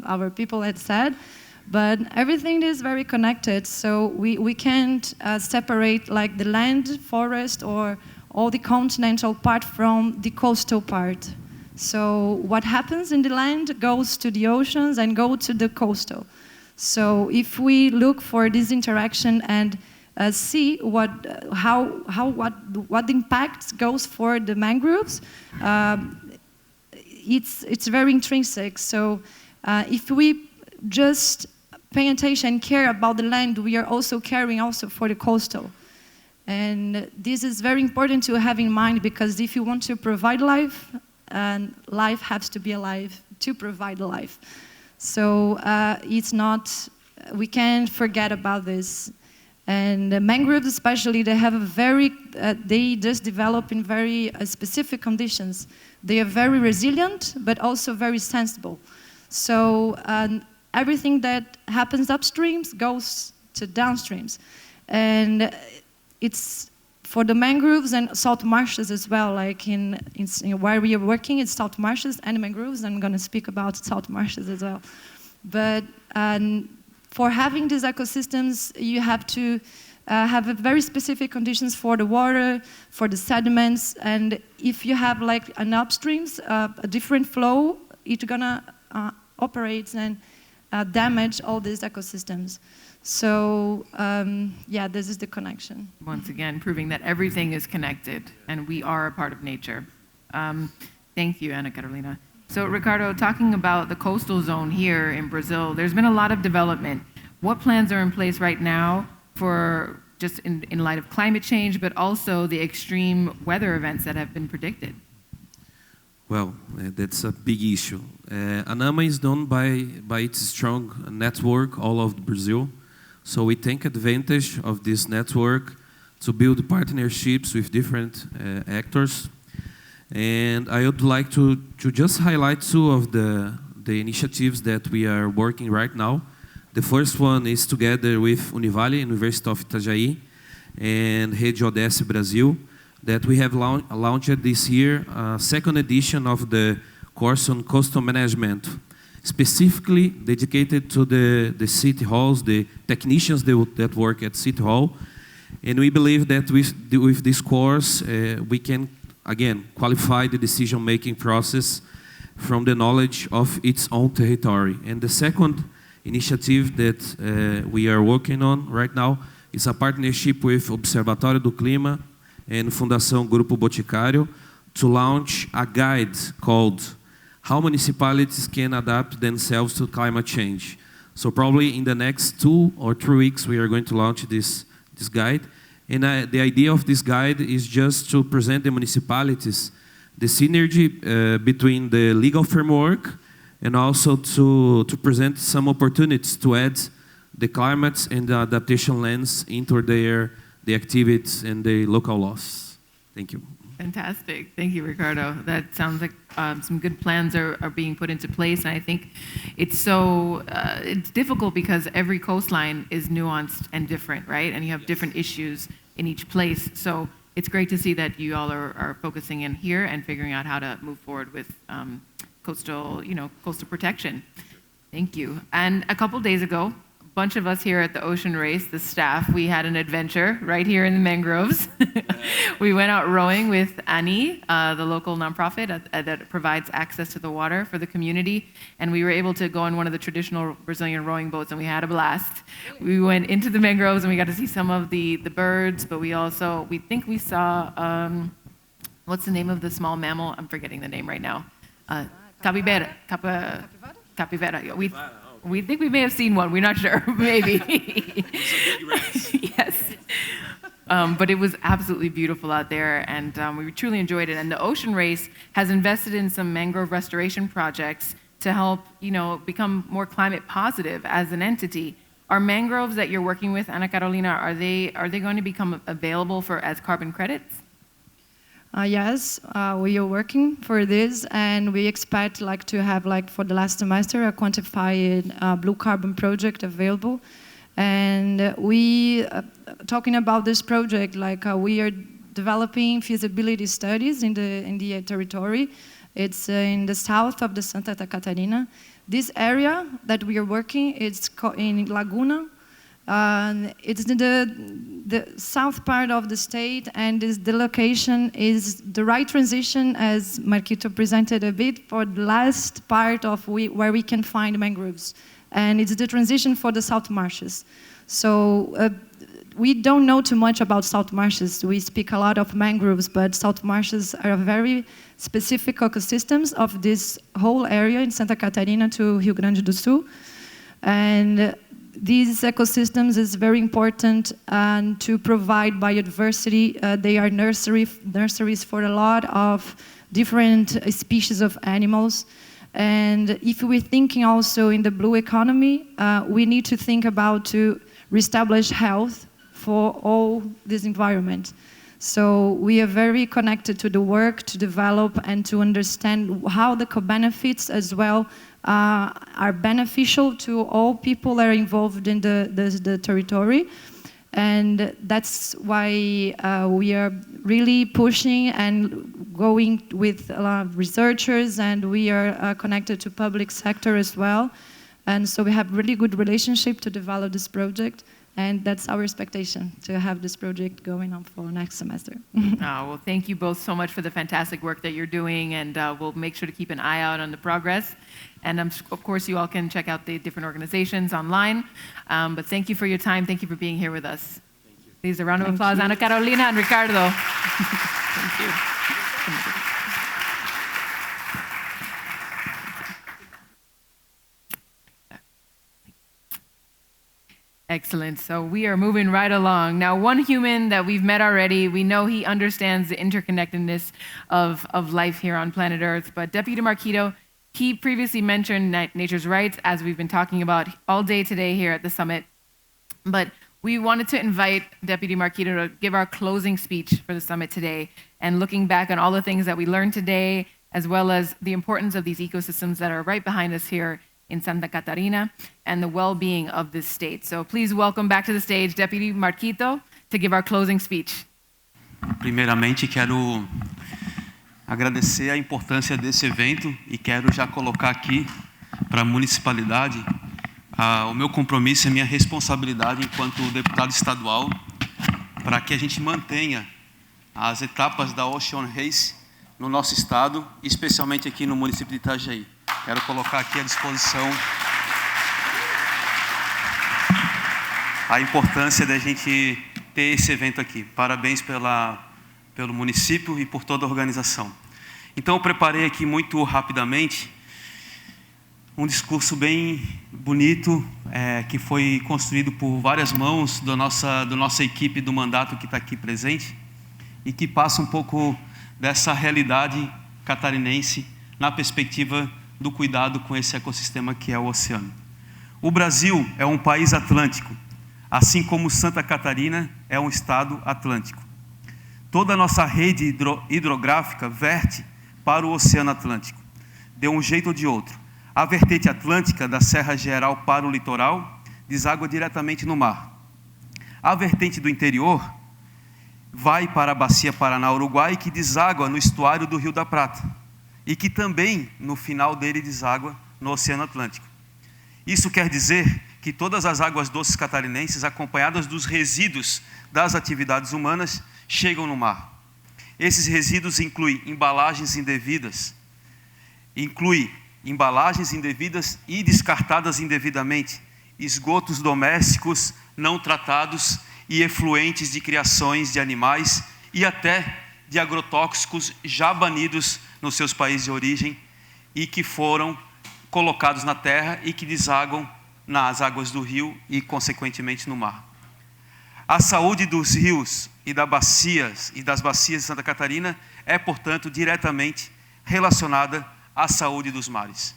our people had said, but everything is very connected, so we can't separate like the land, forest, or all the continental part from the coastal part. So what happens in the land goes to the oceans and go to the coastal. So if we look for this interaction and see what the impact goes for the mangroves, it's very intrinsic. So if we just pay attention and care about the land, we are also caring also for the coastal. And this is very important to have in mind, because if you want to provide life, and life has to be alive to provide life. So it's not, we can't forget about this. And the mangroves especially, they have a very, they just develop in very specific conditions. They are very resilient, but also very sensible. So everything that happens upstreams goes to downstreams. And it's for the mangroves and salt marshes as well, like in where we are working, it's salt marshes and mangroves. I'm going to speak about salt marshes as well. But for having these ecosystems, you have to have a very specific conditions for the water, for the sediments, and if you have like an upstreams, a different flow, it's gonna operate and damage all these ecosystems. So yeah, this is the connection. Once again, proving that everything is connected and we are a part of nature. Thank you, Ana Carolina. So Ricardo, talking about the coastal zone here in Brazil, there's been a lot of development. What plans are in place right now for just in light of climate change, but also the extreme weather events that have been predicted? Well, that's a big issue. ANAMA is known by its strong network all over Brazil. So we take advantage of this network to build partnerships with different actors. And I would like to just highlight two of the initiatives that we are working right now. The first one is together with Univale, University of Itajaí, and Rede ODS Brasil, that we have launched this year a second edition of the course on coastal management, specifically dedicated to the city halls, the technicians that work at City Hall. And we believe that with this course, we can again, qualify the decision-making process from the knowledge of its own territory. And the second initiative that we are working on right now is a partnership with Observatório do Clima and Fundação Grupo Boticário to launch a guide called How Municipalities Can Adapt Themselves to Climate Change. So probably in the next 2 or 3 weeks, we are going to launch this guide. And the idea of this guide is just to present the municipalities the synergy between the legal framework and also to present some opportunities to add the climate and the adaptation lens into the activities and the local laws. Thank you. Fantastic. Thank you, Ricardo. That sounds like some good plans are being put into place. And I think it's it's difficult because every coastline is nuanced and different, right? And you have different issues in each place. So it's great to see that you all are focusing in here and figuring out how to move forward with coastal protection. Thank you. And a couple days ago, bunch of us here at the Ocean Race, the staff, we had an adventure right here in the mangroves. We went out rowing with ANI, the local nonprofit that provides access to the water for the community. And we were able to go on one of the traditional Brazilian rowing boats, and we had a blast. We went into the mangroves and we got to see some of the birds, but we think we saw, what's the name of the small mammal? I'm forgetting the name right now. Capybara. Capybara. We think we may have seen one. We're not sure. Maybe. Yes. But it was absolutely beautiful out there, and we truly enjoyed it. And the Ocean Race has invested in some mangrove restoration projects to help, become more climate positive as an entity. Are mangroves that you're working with, Ana Carolina, are they going to become available as carbon credits? Yes, we are working for this, and we expect to have for the last semester a quantified blue carbon project available. And we talking about this project, we are developing feasibility studies in the territory. It's in the south of the Santa Catarina. This area that we are working, it's in Laguna. It's the south part of the state, and the location is the right transition, as Marquito presented a bit, for the last part of where we can find mangroves. And it's the transition for the salt marshes. So we don't know too much about salt marshes. We speak a lot of mangroves, but salt marshes are very specific ecosystems of this whole area in Santa Catarina to Rio Grande do Sul. And these ecosystems is very important to provide biodiversity. They are nurseries for a lot of different species of animals. And if we're thinking also in the blue economy, we need to think about to reestablish health for all this environment. So we are very connected to the work to develop and to understand how the co-benefits as well are beneficial to all people that are involved in the territory. And that's why we are really pushing and going with researchers, and we are connected to public sector as well. And so we have really good relationship to develop this project, and that's our expectation, to have this project going on for next semester. Well, thank you both so much for the fantastic work that you're doing, and we'll make sure to keep an eye out on the progress. And of course, you all can check out the different organizations online. But thank you for your time. Thank you for being here with us. Thank you. Please, a round of applause, Ana Carolina and Ricardo. Thank you. Excellent. So we are moving right along. Now, one human that we've met already, we know he understands the interconnectedness of life here on planet Earth. But Deputy Marquito, he previously mentioned nature's rights, as we've been talking about all day today here at the summit. But we wanted to invite Deputy Marquito to give our closing speech for the summit today, and looking back on all the things that we learned today, as well as the importance of these ecosystems that are right behind us here in Santa Catarina, and the well-being of this state. So please welcome back to the stage Deputy Marquito to give our closing speech. Primeiramente, quero agradecer a importância desse evento e quero já colocar aqui para a municipalidade o meu compromisso e a minha responsabilidade enquanto deputado estadual para que a gente mantenha as etapas da Ocean Race no nosso estado, especialmente aqui no município de Itajai. Quero colocar aqui à disposição a importância da gente ter esse evento aqui. Parabéns pelo município e por toda a organização. Então, eu preparei aqui muito rapidamente um discurso bem bonito, que foi construído por várias mãos da nossa equipe do mandato que está aqui presente, e que passa um pouco dessa realidade catarinense na perspectiva do cuidado com esse ecossistema que é o oceano. O Brasil é um país atlântico, assim como Santa Catarina é um estado atlântico. Toda a nossa rede hidrográfica verte para o Oceano Atlântico, de um jeito ou de outro. A vertente atlântica da Serra Geral para o litoral deságua diretamente no mar. A vertente do interior vai para a Bacia Paraná-Uruguai, que deságua no estuário do Rio da Prata, e que também, no final dele, deságua no Oceano Atlântico. Isso quer dizer que todas as águas doces catarinenses, acompanhadas dos resíduos das atividades humanas, chegam no mar. Esses resíduos incluem embalagens indevidas e descartadas indevidamente, esgotos domésticos não tratados e efluentes de criações de animais e até de agrotóxicos já banidos nos seus países de origem e que foram colocados na terra e que desaguam nas águas do rio e, consequentemente, no mar. A saúde dos rios e das bacias de Santa Catarina é, portanto, diretamente relacionada à saúde dos mares.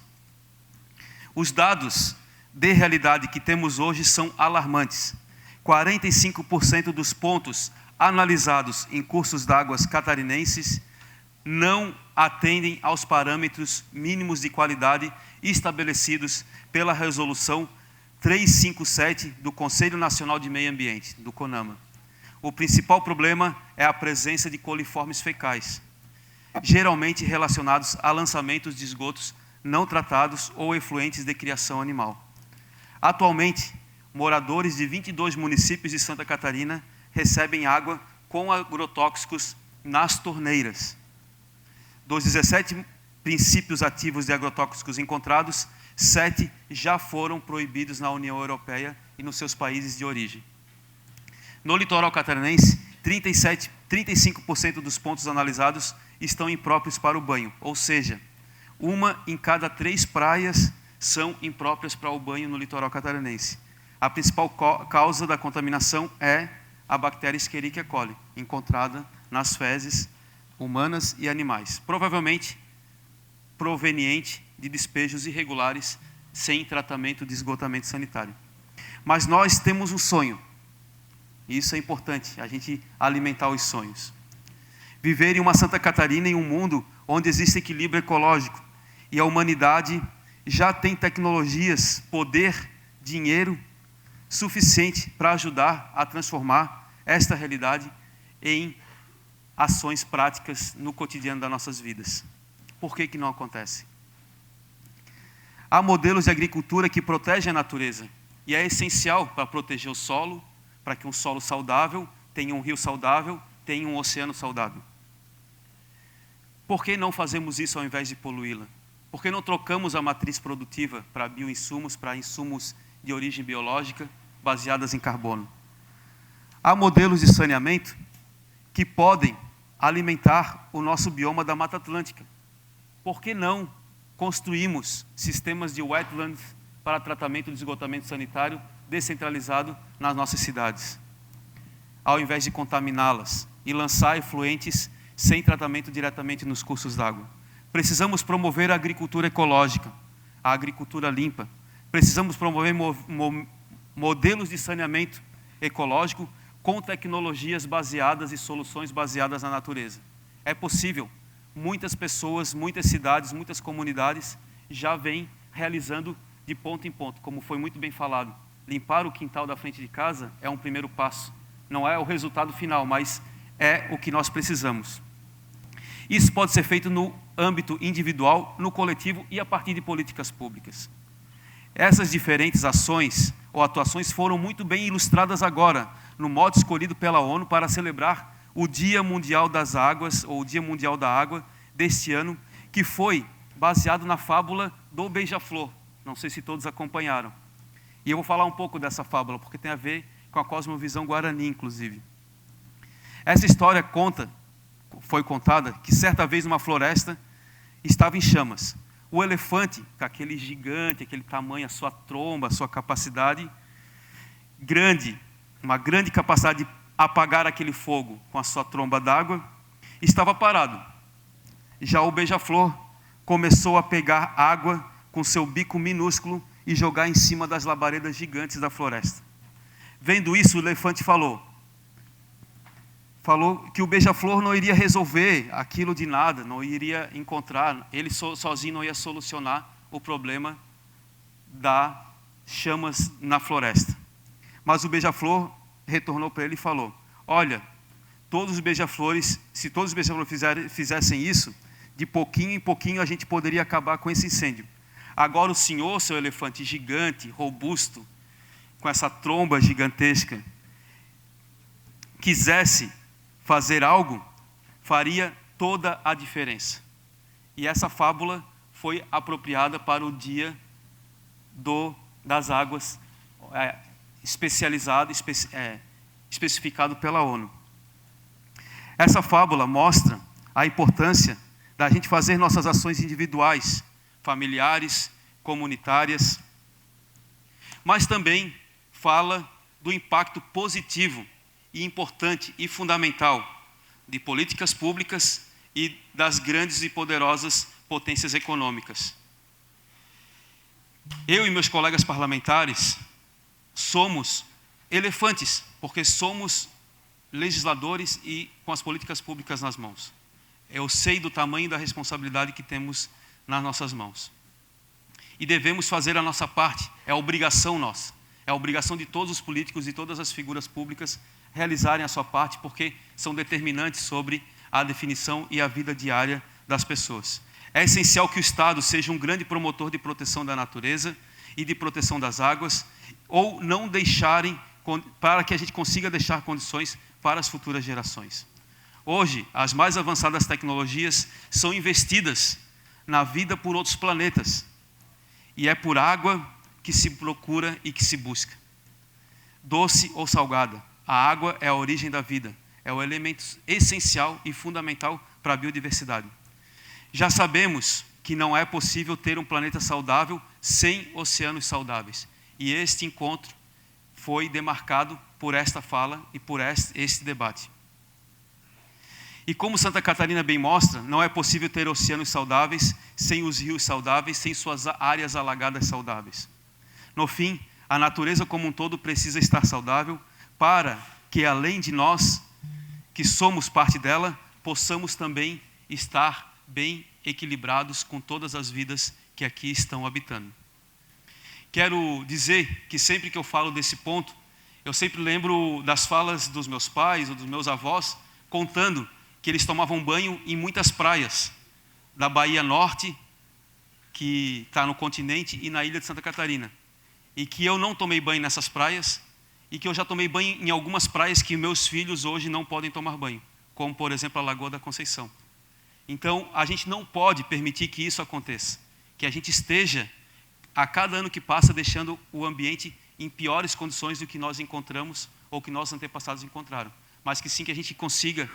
Os dados de realidade que temos hoje são alarmantes. 45% dos pontos analisados em cursos d'águas catarinenses não atendem aos parâmetros mínimos de qualidade estabelecidos pela Resolução 357 do Conselho Nacional de Meio Ambiente, do CONAMA. O principal problema é a presença de coliformes fecais, geralmente relacionados a lançamentos de esgotos não tratados ou efluentes de criação animal. Atualmente, moradores de 22 municípios de Santa Catarina recebem água com agrotóxicos nas torneiras. Dos 17 princípios ativos de agrotóxicos encontrados, 7 já foram proibidos na União Europeia e nos seus países de origem. No litoral catarinense, 35% dos pontos analisados estão impróprios para o banho, ou seja, 1 em cada 3 praias são impróprias para o banho no litoral catarinense. A principal causa da contaminação é a bactéria Escherichia coli, encontrada nas fezes humanas e animais, provavelmente proveniente de despejos irregulares sem tratamento de esgotamento sanitário. Mas nós temos um sonho, e isso é importante, a gente alimentar os sonhos. Viver em uma Santa Catarina, em um mundo onde existe equilíbrio ecológico, e a humanidade já tem tecnologias, poder, dinheiro suficiente para ajudar a transformar esta realidade em ações práticas no cotidiano das nossas vidas. Por que não acontece? Há modelos de agricultura que protegem a natureza e é essencial para proteger o solo, para que um solo saudável tenha um rio saudável, tenha um oceano saudável. Por que não fazemos isso ao invés de poluí-la? Por que não trocamos a matriz produtiva para bioinsumos, para insumos de origem biológica baseadas em carbono? Há modelos de saneamento que podem alimentar o nosso bioma da Mata Atlântica. Por que não construímos sistemas de wetlands para tratamento de esgotamento sanitário descentralizado nas nossas cidades, ao invés de contaminá-las e lançar efluentes sem tratamento diretamente nos cursos d'água? Precisamos promover a agricultura ecológica, a agricultura limpa. Precisamos promover modelos de saneamento ecológico com tecnologias baseadas e soluções baseadas na natureza. É possível. Muitas pessoas, muitas cidades, muitas comunidades já vêm realizando de ponto em ponto, como foi muito bem falado. Limpar o quintal da frente de casa é um primeiro passo. Não é o resultado final, mas é o que nós precisamos. Isso pode ser feito no âmbito individual, no coletivo e a partir de políticas públicas. Essas diferentes ações ou atuações foram muito bem ilustradas agora, no modo escolhido pela ONU para celebrar o Dia Mundial das Águas, ou o Dia Mundial da Água, deste ano, que foi baseado na fábula do beija-flor. Não sei se todos acompanharam. E eu vou falar um pouco dessa fábula, porque tem a ver com a cosmovisão guarani, inclusive. Essa história foi contada que certa vez uma floresta estava em chamas. O elefante, com aquele gigante, aquele tamanho, a sua tromba, a sua capacidade grande, uma grande capacidade de apagar aquele fogo com a sua tromba d'água, estava parado. Já o beija-flor começou a pegar água com seu bico minúsculo e jogar em cima das labaredas gigantes da floresta. Vendo isso, o elefante falou que o beija-flor não iria resolver aquilo de nada, não iria encontrar, ele sozinho não ia solucionar o problema das chamas na floresta. Mas o beija-flor retornou para ele e falou: olha, todos os beija-flores, se todos os beija-flores fizessem isso, de pouquinho em pouquinho a gente poderia acabar com esse incêndio. Agora o senhor, seu elefante gigante, robusto, com essa tromba gigantesca, quisesse fazer algo, faria toda a diferença. E essa fábula foi apropriada para o dia das águas, especificado pela ONU. Essa fábula mostra a importância da gente fazer nossas ações individuais, familiares, comunitárias, mas também fala do impacto positivo e importante e fundamental de políticas públicas e das grandes e poderosas potências econômicas. Eu e meus colegas parlamentares somos elefantes, porque somos legisladores e com as políticas públicas nas mãos. Eu sei do tamanho da responsabilidade que temos nas nossas mãos. E devemos fazer a nossa parte, é a obrigação nossa, é a obrigação de todos os políticos e todas as figuras públicas realizarem a sua parte, porque são determinantes sobre a definição e a vida diária das pessoas. É essencial que o Estado seja um grande promotor de proteção da natureza e de proteção das águas, ou não deixarem, para que a gente consiga deixar condições para as futuras gerações. Hoje, as mais avançadas tecnologias são investidas na vida por outros planetas, e é por água que se procura e que se busca. Doce ou salgada, a água é a origem da vida, é o elemento essencial e fundamental para a biodiversidade. Já sabemos que não é possível ter um planeta saudável sem oceanos saudáveis. E este encontro foi demarcado por esta fala e por este debate. E como Santa Catarina bem mostra, não é possível ter oceanos saudáveis sem os rios saudáveis, sem suas áreas alagadas saudáveis. No fim, a natureza como um todo precisa estar saudável para que, além de nós, que somos parte dela, possamos também estar bem equilibrados com todas as vidas que aqui estão habitando. Quero dizer que sempre que eu falo desse ponto, eu sempre lembro das falas dos meus pais ou dos meus avós, contando que eles tomavam banho em muitas praias da Bahia Norte, que está no continente, e na ilha de Santa Catarina. E que eu não tomei banho nessas praias, e que eu já tomei banho em algumas praias que meus filhos hoje não podem tomar banho, como, por exemplo, a Lagoa da Conceição. Então, a gente não pode permitir que isso aconteça, que a gente esteja, a cada ano que passa, deixando o ambiente em piores condições do que nós encontramos ou que nossos antepassados encontraram, mas que sim que a gente consiga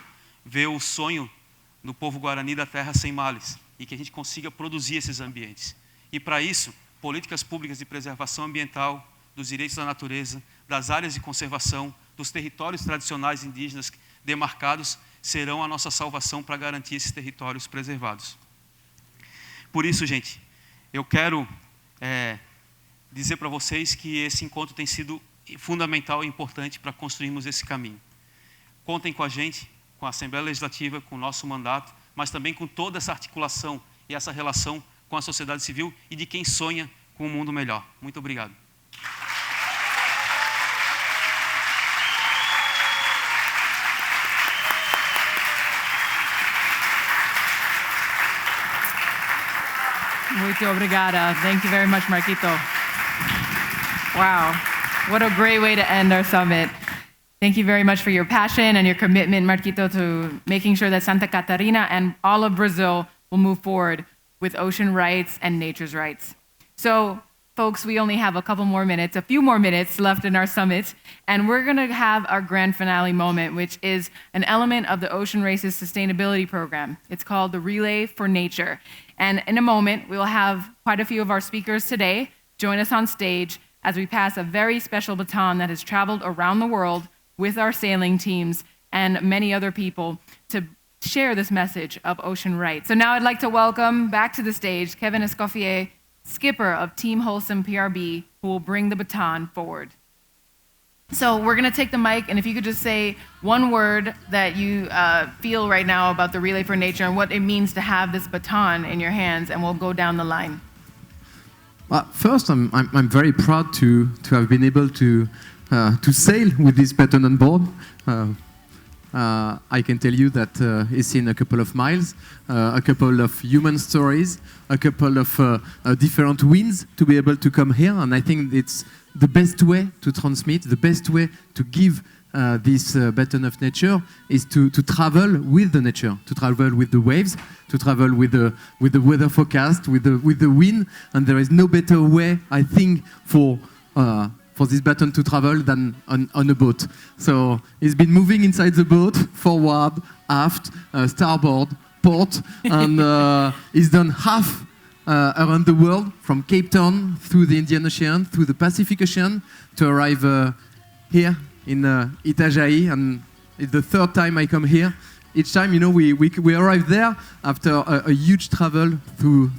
ver o sonho do povo Guarani da terra sem males e que a gente consiga produzir esses ambientes. E para isso, políticas públicas de preservação ambiental, dos direitos da natureza, das áreas de conservação, dos territórios tradicionais indígenas demarcados, serão a nossa salvação para garantir esses territórios preservados. Por isso, gente, eu quero dizer para vocês que esse encontro tem sido fundamental e importante para construirmos esse caminho. Contem com a gente, com a Assembleia Legislativa, com o nosso mandato, mas também com toda essa articulação e essa relação com a sociedade civil e de quem sonha com um mundo melhor. Muito obrigado. Muito obrigada. Thank you very much, Marquito. Wow, what a great way to end our summit. Thank you very much for your passion and your commitment, Marquito, to making sure that Santa Catarina and all of Brazil will move forward with ocean rights and nature's rights. So, folks, we only have a few more minutes left in our summit, and we're going to have our grand finale moment, which is an element of the Ocean Race's sustainability program. It's called the Relay for Nature. And in a moment, we will have quite a few of our speakers today join us on stage as we pass a very special baton that has traveled around the world with our sailing teams and many other people to share this message of ocean rights. So now I'd like to welcome back to the stage Kevin Escoffier, skipper of Team Wholesome PRB, who will bring the baton forward. So we're going to take the mic, and if you could just say one word that you feel right now about the Relay for Nature and what it means to have this baton in your hands, and we'll go down the line. Well, first, I'm very proud to have been able to sail with this baton on board. I can tell you that it's in a couple of miles, a couple of human stories, a couple of different winds to be able to come here. And I think it's the best way to transmit, the best way to give this baton of nature is to travel with the nature, to travel with the waves, to travel with the weather forecast, with the wind. And there is no better way, I think, for this baton to travel than on a boat. So it's been moving inside the boat, forward, aft, starboard, port, and it's done half around the world, from Cape Town through the Indian Ocean, through the Pacific Ocean, to arrive here in Itajai, and it's the third time I come here. Each time, we arrive there after a huge travel through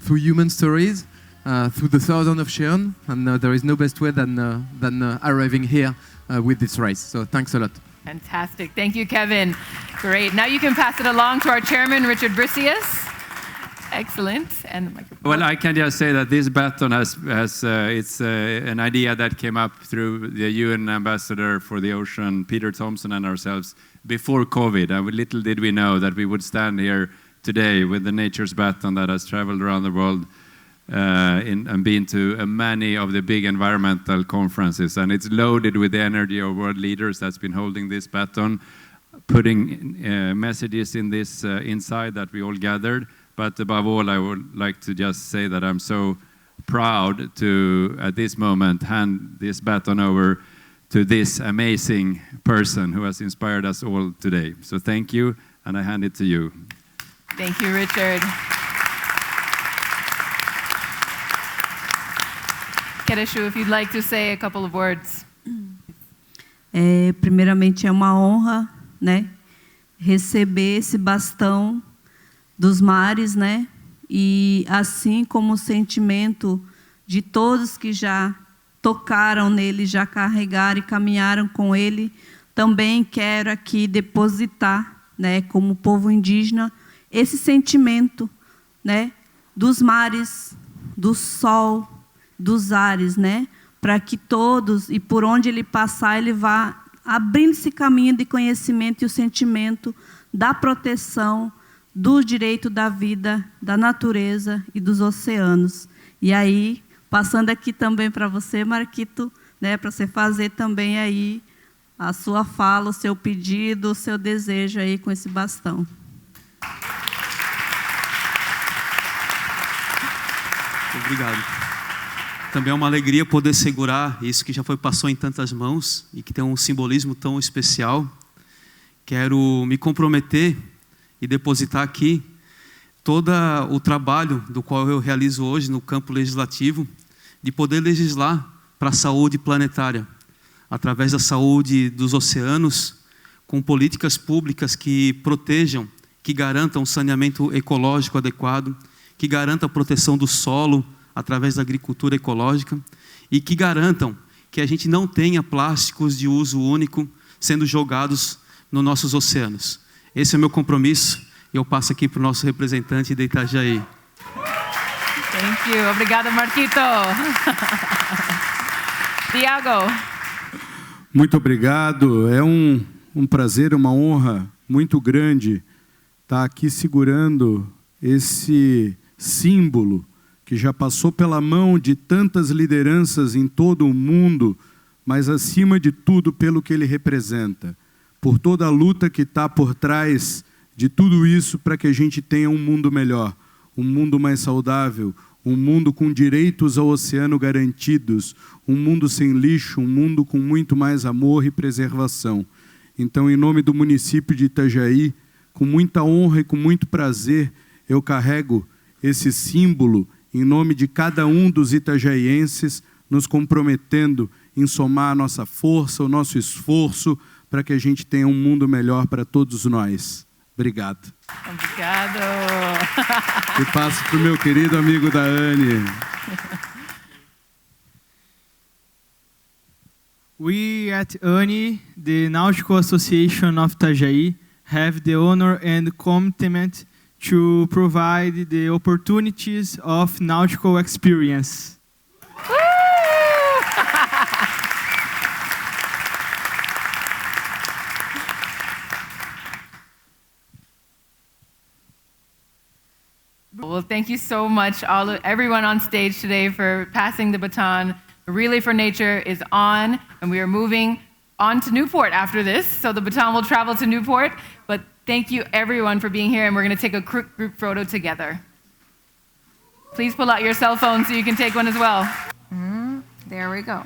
human stories, through the southern ocean, and there is no best way than arriving here with this race. So thanks a lot. Fantastic. Thank you, Kevin. Great. Now you can pass it along to our chairman, Richard Brisius. Excellent. And the microphone. Well, I can just say that this baton it's an idea that came up through the UN ambassador for the ocean, Peter Thompson, and ourselves before COVID. And little did we know that we would stand here today with the Nature's Baton that has traveled around the world and been to many of the big environmental conferences. And it's loaded with the energy of world leaders that's been holding this baton, putting messages in this inside that we all gathered. But above all, I would like to just say that I'm so proud to, at this moment, hand this baton over to this amazing person who has inspired us all today. So thank you, and I hand it to you. Thank you, Richard. Kereshu, if you'd like to say a couple of words. Primeiramente, é uma honra, né, receber esse bastão dos mares, né, e assim como o sentimento de todos que já tocaram nele, já carregaram e caminharam com ele, também quero aqui depositar, né, como povo indígena, esse sentimento, né, dos mares, do sol, dos ares, né, para que todos, e por onde ele passar, ele vá abrindo esse caminho de conhecimento e o sentimento da proteção, do direito da vida, da natureza e dos oceanos. E aí, passando aqui também para você, Marquito, né, para você fazer também aí a sua fala, o seu pedido, o seu desejo aí com esse bastão. Obrigado. Também é uma alegria poder segurar isso que já passou em tantas mãos e que tem um simbolismo tão especial. Quero me comprometer e depositar aqui todo o trabalho do qual eu realizo hoje no campo legislativo, de poder legislar para a saúde planetária, através da saúde dos oceanos, com políticas públicas que protejam, que garantam um saneamento ecológico adequado, que garantam a proteção do solo, através da agricultura ecológica, e que garantam que a gente não tenha plásticos de uso único sendo jogados nos nossos oceanos. Esse é o meu compromisso, e eu passo aqui para o nosso representante de Itajai. Thank you. Obrigada, Marquito. Tiago. Muito obrigado. É um prazer, uma honra muito grande estar aqui segurando esse símbolo que já passou pela mão de tantas lideranças em todo o mundo, mas acima de tudo pelo que ele representa, por toda a luta que está por trás de tudo isso para que a gente tenha um mundo melhor, um mundo mais saudável, um mundo com direitos ao oceano garantidos, um mundo sem lixo, um mundo com muito mais amor e preservação. Então, em nome do município de Itajai, com muita honra e com muito prazer, eu carrego esse símbolo em nome de cada um dos itajaienses, nos comprometendo em somar a nossa força, o nosso esforço, para que a gente tenha um mundo melhor para todos nós. Obrigado. Obrigado. E passo para o meu querido amigo da Anne. We at ANI, the Nautical Association of Itajai, have the honor and commitment to provide the opportunities of nautical experience. Thank you so much, everyone on stage today, for passing the baton. The Relay for Nature is on, and we are moving on to Newport after this. So the baton will travel to Newport. But thank you, everyone, for being here, and we're going to take a group photo together. Please pull out your cell phone so you can take one as well. There we go.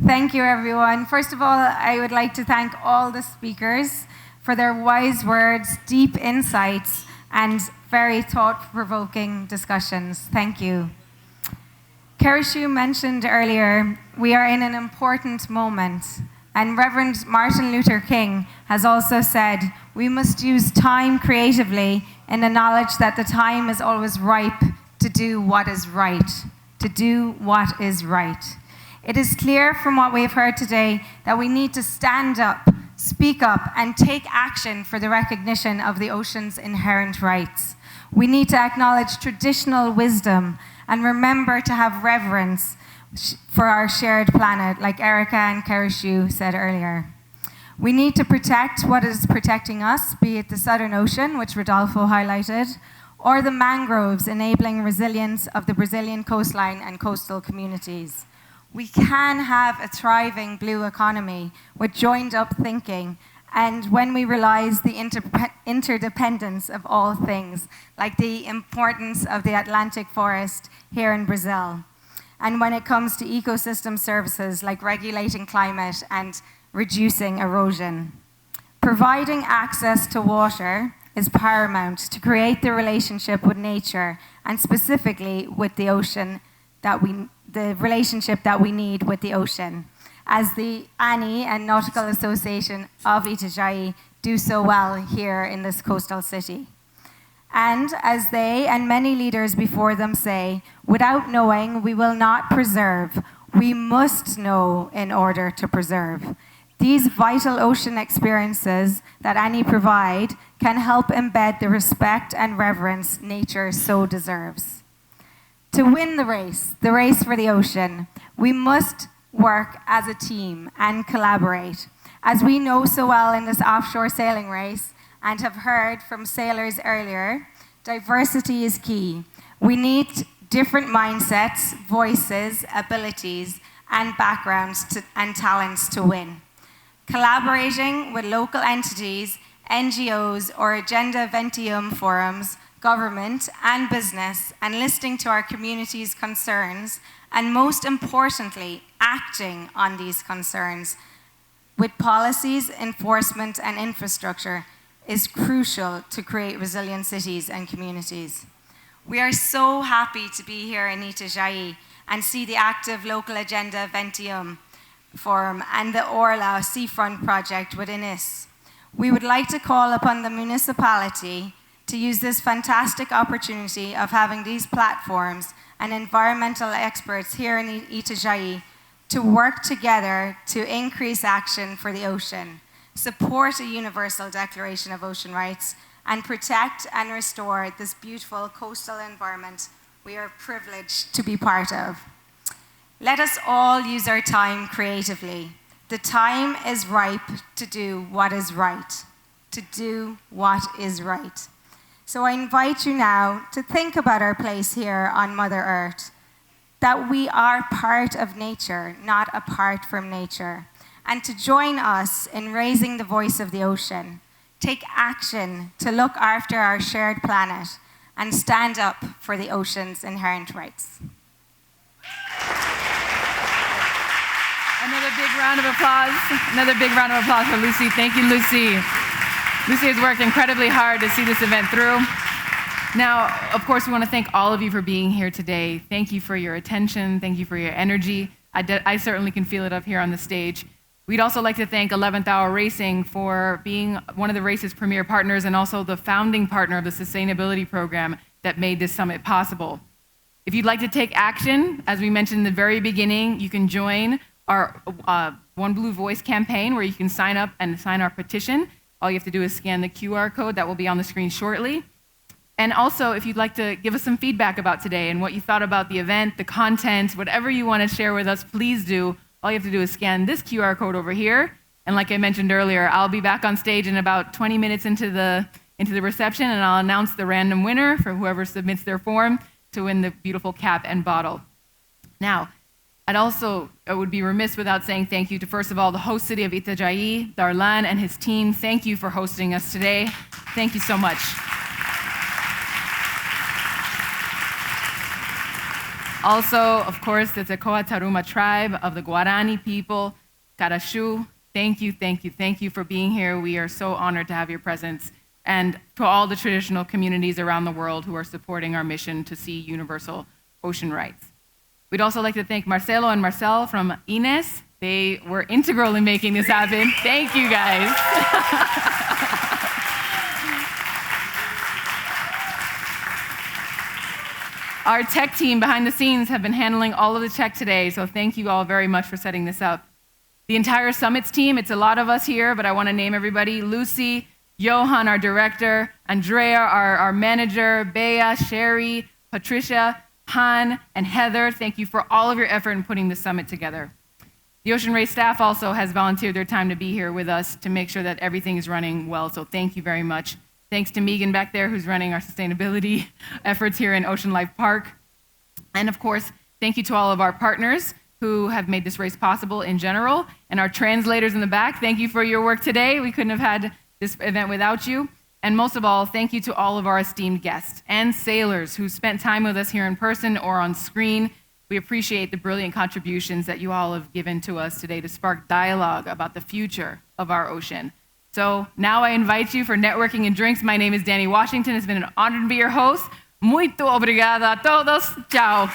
Thank you, everyone. First of all, I would like to thank all the speakers for their wise words, deep insights, and very thought-provoking discussions. Thank you. Kerishu mentioned earlier, we are in an important moment, and Reverend Martin Luther King has also said, we must use time creatively in the knowledge that the time is always ripe to do what is right. To do what is right. It is clear from what we've heard today that we need to stand up, speak up, and take action for the recognition of the ocean's inherent rights. We need to acknowledge traditional wisdom and remember to have reverence for our shared planet, like Erica and Kerishu said earlier. We need to protect what is protecting us, be it the Southern Ocean, which Rodolfo highlighted, or the mangroves enabling resilience of the Brazilian coastline and coastal communities. We can have a thriving blue economy with joined-up thinking, and when we realize the interdependence of all things, like the importance of the Atlantic forest here in Brazil, and when it comes to ecosystem services like regulating climate and reducing erosion. Providing access to water is paramount to create the relationship with nature, and specifically with the ocean, the relationship that we need with the ocean, as the ANI and Nautical Association of Itajai do so well here in this coastal city. And as they and many leaders before them say, without knowing, we will not preserve. We must know in order to preserve. These vital ocean experiences that ANI provide can help embed the respect and reverence nature so deserves. To win the race for the ocean, we must work as a team and collaborate. As we know so well in this offshore sailing race and have heard from sailors earlier, diversity is key. We need different mindsets, voices, abilities, and backgrounds and talents to win. Collaborating with local entities, NGOs, or Agenda 21 forums, government, and business, and listening to our community's concerns, and most importantly, acting on these concerns with policies, enforcement, and infrastructure is crucial to create resilient cities and communities. We are so happy to be here in Itajai and see the active local Agenda 21 forum and the Orla Seafront project within it. We would like to call upon the municipality to use this fantastic opportunity of having these platforms and environmental experts here in Itajai to work together to increase action for the ocean, support a universal declaration of ocean rights, and protect and restore this beautiful coastal environment we are privileged to be part of. Let us all use our time creatively. The time is ripe to do what is right. To do what is right. So I invite you now to think about our place here on Mother Earth, that we are part of nature, not apart from nature, and to join us in raising the voice of the ocean. Take action to look after our shared planet and stand up for the ocean's inherent rights. Another big round of applause. Another big round of applause for Lucy. Thank you, Lucy. Lucy has worked incredibly hard to see this event through. Now, of course, we want to thank all of you for being here today. Thank you for your attention. Thank you for your energy. I certainly can feel it up here on the stage. We'd also like to thank 11th Hour Racing for being one of the race's premier partners and also the founding partner of the sustainability program that made this summit possible. If you'd like to take action, as we mentioned in the very beginning, you can join our One Blue Voice campaign where you can sign up and sign our petition. All you have to do is scan the QR code that will be on the screen shortly. And also, if you'd like to give us some feedback about today and what you thought about the event, the content, whatever you want to share with us, please do. All you have to do is scan this QR code over here. And like I mentioned earlier, I'll be back on stage in about 20 minutes into the into the reception, and I'll announce the random winner for whoever submits their form to win the beautiful cap and bottle. Now, I would be remiss without saying thank you to, first of all, the host city of Itajai, Darlan, and his team. Thank you for hosting us today. Thank you so much. Also, of course, the Tekoa Taruma tribe of the Guarani people, Karashu, thank you for being here. We are so honored to have your presence. And to all the traditional communities around the world who are supporting our mission to see universal ocean rights. We'd also like to thank Marcelo and Marcel from Ines. They were integral in making this happen. Thank you, guys. Our tech team behind the scenes have been handling all of the tech today, so thank you all very much for setting this up. The entire Summits team, it's a lot of us here, but I want to name everybody. Lucy, Johan, our director, Andrea, our manager, Bea, Sherry, Patricia, Han, and Heather, thank you for all of your effort in putting this summit together. The Ocean Race staff also has volunteered their time to be here with us to make sure that everything is running well, so thank you very much. Thanks to Megan back there, who's running our sustainability efforts here in Ocean Life Park. And of course, thank you to all of our partners who have made this race possible in general, and our translators in the back, thank you for your work today. We couldn't have had this event without you. And most of all, thank you to all of our esteemed guests and sailors who spent time with us here in person or on screen. We appreciate the brilliant contributions that you all have given to us today to spark dialogue about the future of our ocean. So now I invite you for networking and drinks. My name is Danny Washington. It's been an honor to be your host. Muito obrigada a todos. Ciao.